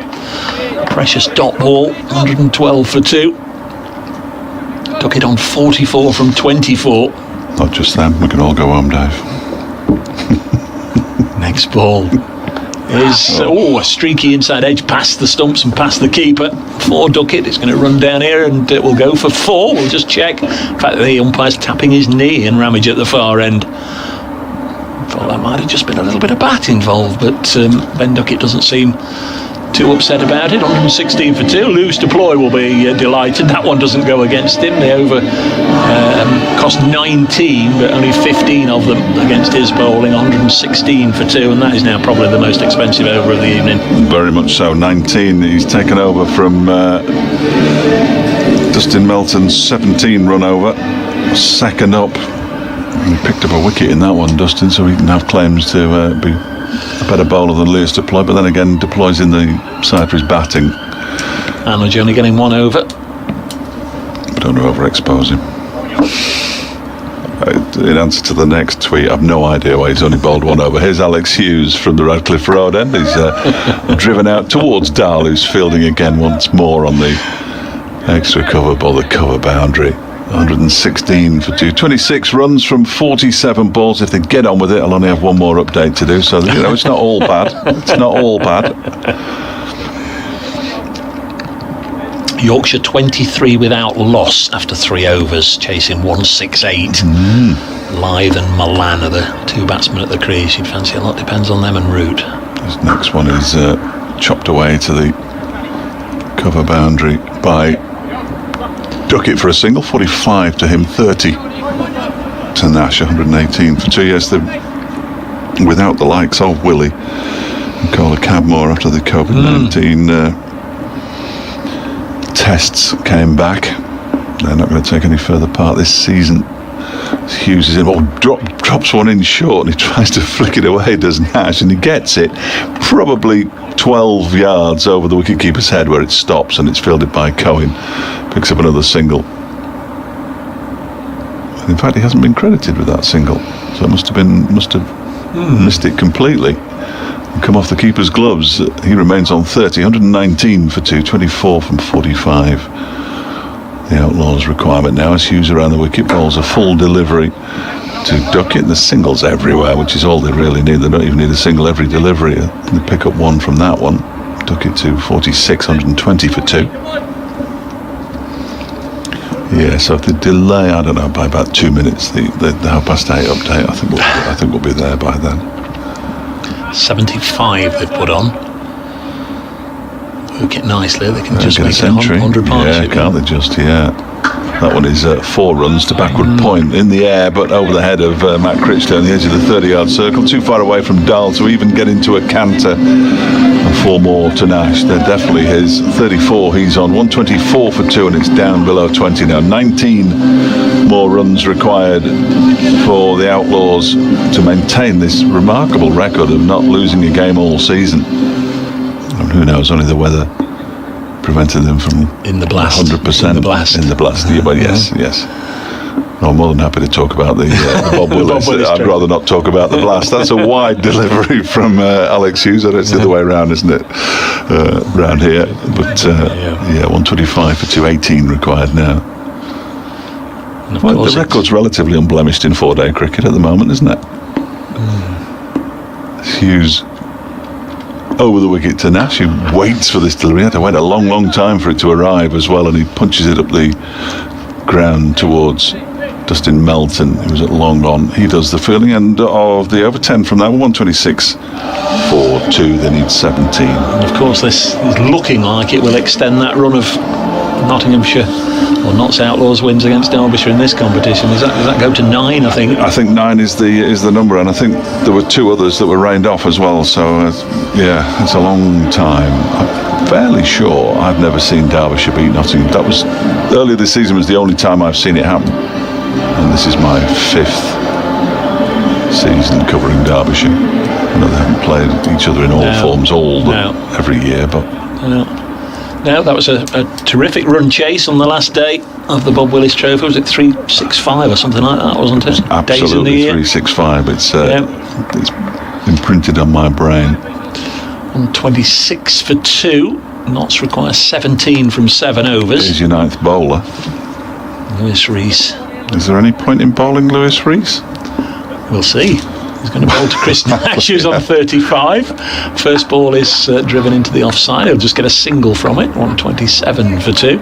precious dot ball, 112 for 2. Took it on 44 from 24. Not just them, we can all go home, Dave. Next ball is a streaky inside edge past the stumps and past the keeper for Duckett. It's going to run down here and it will go for 4. We'll just check. In fact, the umpire's tapping his knee in Ramage at the far end. Thought that might have just been a little bit of bat involved, but Ben Duckett doesn't seem too upset about it. 116 for 2. Lewis Deploy will be delighted. That one doesn't go against him. The over cost 19, but only 15 of them against his bowling. 116 for 2, and that is now probably the most expensive over of the evening. Very much so. 19. He's taken over from Dustin Melton's 17 run over. Second up. He picked up a wicket in that one, Dustin, so he can have claims to be a better bowler than Lewis Deploy, but then again, Deploy's in the side for his batting. And only getting one over. Don't overexpose him. In answer to the next tweet, I've no idea why he's only bowled one over. Here's Alex Hughes from the Radcliffe Road end. He's driven out towards Dahl, who's fielding again once more on the extra cover ball, the cover boundary. 116 for 2. 26 runs from 47 balls. If they get on with it, I'll only have one more update to do. So, it's not all bad. It's not all bad. Yorkshire 23 without loss after 3 overs, chasing 168. Lyth and Milan are the 2 batsmen at the crease. You'd fancy a lot depends on them and Root. This next one is chopped away to the cover boundary by Duckett for a single. 45 to him, 30 to Nash. 118 for 2. Yes, they're without the likes of Willie and Cola Cadmore after the COVID-19 tests came back. They're not going to take any further part this season. Hughes is in, drops one in short, and he tries to flick it away, does Nash, and he gets it probably 12 yards over the wicketkeeper's head where it stops, and it's fielded by Cohen. Picks up another single. And in fact, he hasn't been credited with that single, so it must have missed it completely and come off the keeper's gloves. He remains on 30. 119 for 2, 24 from 45. The Outlaws' requirement now is Hughes around the wicket, bowls a full delivery to Duckett. The singles everywhere, which is all they really need. They don't even need a single every delivery. They pick up one from that one. Duckett to 46, 120 for 2. Yeah, so if they delay, I don't know, by about 2 minutes, the 8:30 update, I think we'll be there by then. 75 they've put on. Work it nicely. They can just get make a century. 100 partnership. Yeah, can't they just? Yeah. That one is 4 runs to backward point in the air, but over the head of Matt Critchlow on the edge of the 30-yard circle. Too far away from Dahl to even get into a canter. And 4 more to Nash. They're definitely his. 34 he's on. 124 for 2, and it's down below 20 now. 19 more runs required for the Outlaws to maintain this remarkable record of not losing a game all season. And who knows, only the weather prevented them from in the blast. 100% in the blast. Yeah, but yes. No, I'm more than happy to talk about the Bob Willis. I'd rather not talk about the blast. That's a wide delivery from Alex Hughes. It's the other way around, isn't it? Round here. But 125 for 218 required now. Well, the record's relatively unblemished in 4-day cricket at the moment, isn't it? Hughes over the wicket to Nash, who waits for this delivery. He had to wait a long time for it to arrive as well, and he punches it up the ground towards Dustin Melton, who was at long on. He does the fielding, and of the over 10 from that, 126 for 2. They need 17. And of course, this is looking like it will extend that run of Nottinghamshire or Notts Outlaws wins against Derbyshire in this competition. Does that go to 9? I think 9 is the number, and I think there were 2 others that were rained off as well. So it's a long time. I'm fairly sure I've never seen Derbyshire beat Nottingham. That was earlier this season. Was the only time I've seen it happen, and this is my 5th season covering Derbyshire. I know they haven't played each other in all forms every year, but. No, that was a terrific run chase on the last day of the Bob Willis Trophy. Was it 365 or something like that, wasn't it? Absolutely, 365. It's imprinted on my brain. 126 for 2. Notts require 17 from 7 overs. Here's your 9th bowler. Lewis Rees. Is there any point in bowling Lewis Rees? We'll see. He's going to bowl to Chris Nash, who's on 35. First ball is driven into the offside. He'll just get a single from it. 127 for 2.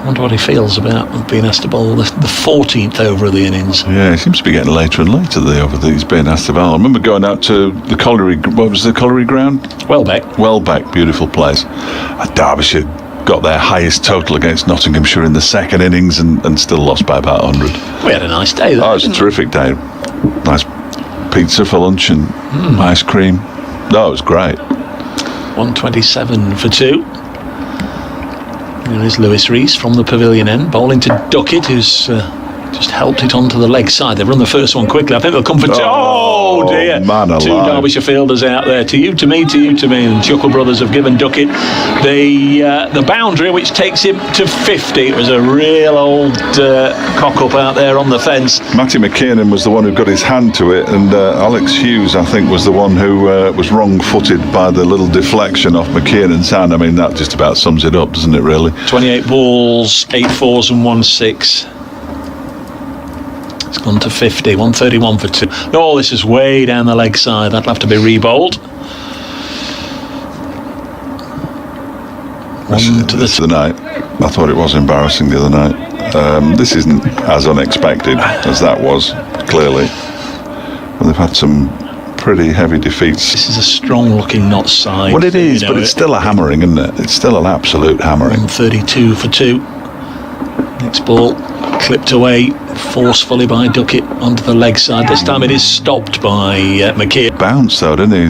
I wonder what he feels about being asked to bowl the 14th over of the innings. Yeah, he seems to be getting later and later over that he's being asked to bowl. I remember going out to the colliery. What was the colliery ground? Welbeck, beautiful place. Derbyshire got their highest total against Nottinghamshire in the second innings and still lost by about 100. We had a nice day there. Oh, it was a terrific day. Nice pizza for lunch and ice cream. No, it was great. 127 for 2. There is Lewis Rees from the pavilion end, bowling to Duckett, who's just helped it onto the leg side. They've run the first one quickly. I think they'll come for 2. Oh dear. Man alive. 2 Derbyshire fielders out there. To you, to me, to you, to me. And Chuckle Brothers have given Duckett the boundary, which takes him to 50. It was a real old cock-up out there on the fence. Matty McKiernan was the one who got his hand to it, and Alex Hughes, I think, was the one who was wrong-footed by the little deflection off McKiernan's hand. I mean, that just about sums it up, doesn't it, really? 28 balls, 8 fours and 1 6. It's gone to 50, 131 for 2. Oh, this is way down the leg side. That'll have to be re-bowled. This the night. I thought it was embarrassing the other night. This isn't as unexpected as that was, clearly. Well, they've had some pretty heavy defeats. This is a strong-looking not side. Well, it is, but it's still a hammering, isn't it? It's still an absolute hammering. 132 for 2. Next ball clipped away forcefully by Duckett onto the leg side. This time it is stopped by McKeer. Bounce though, didn't he?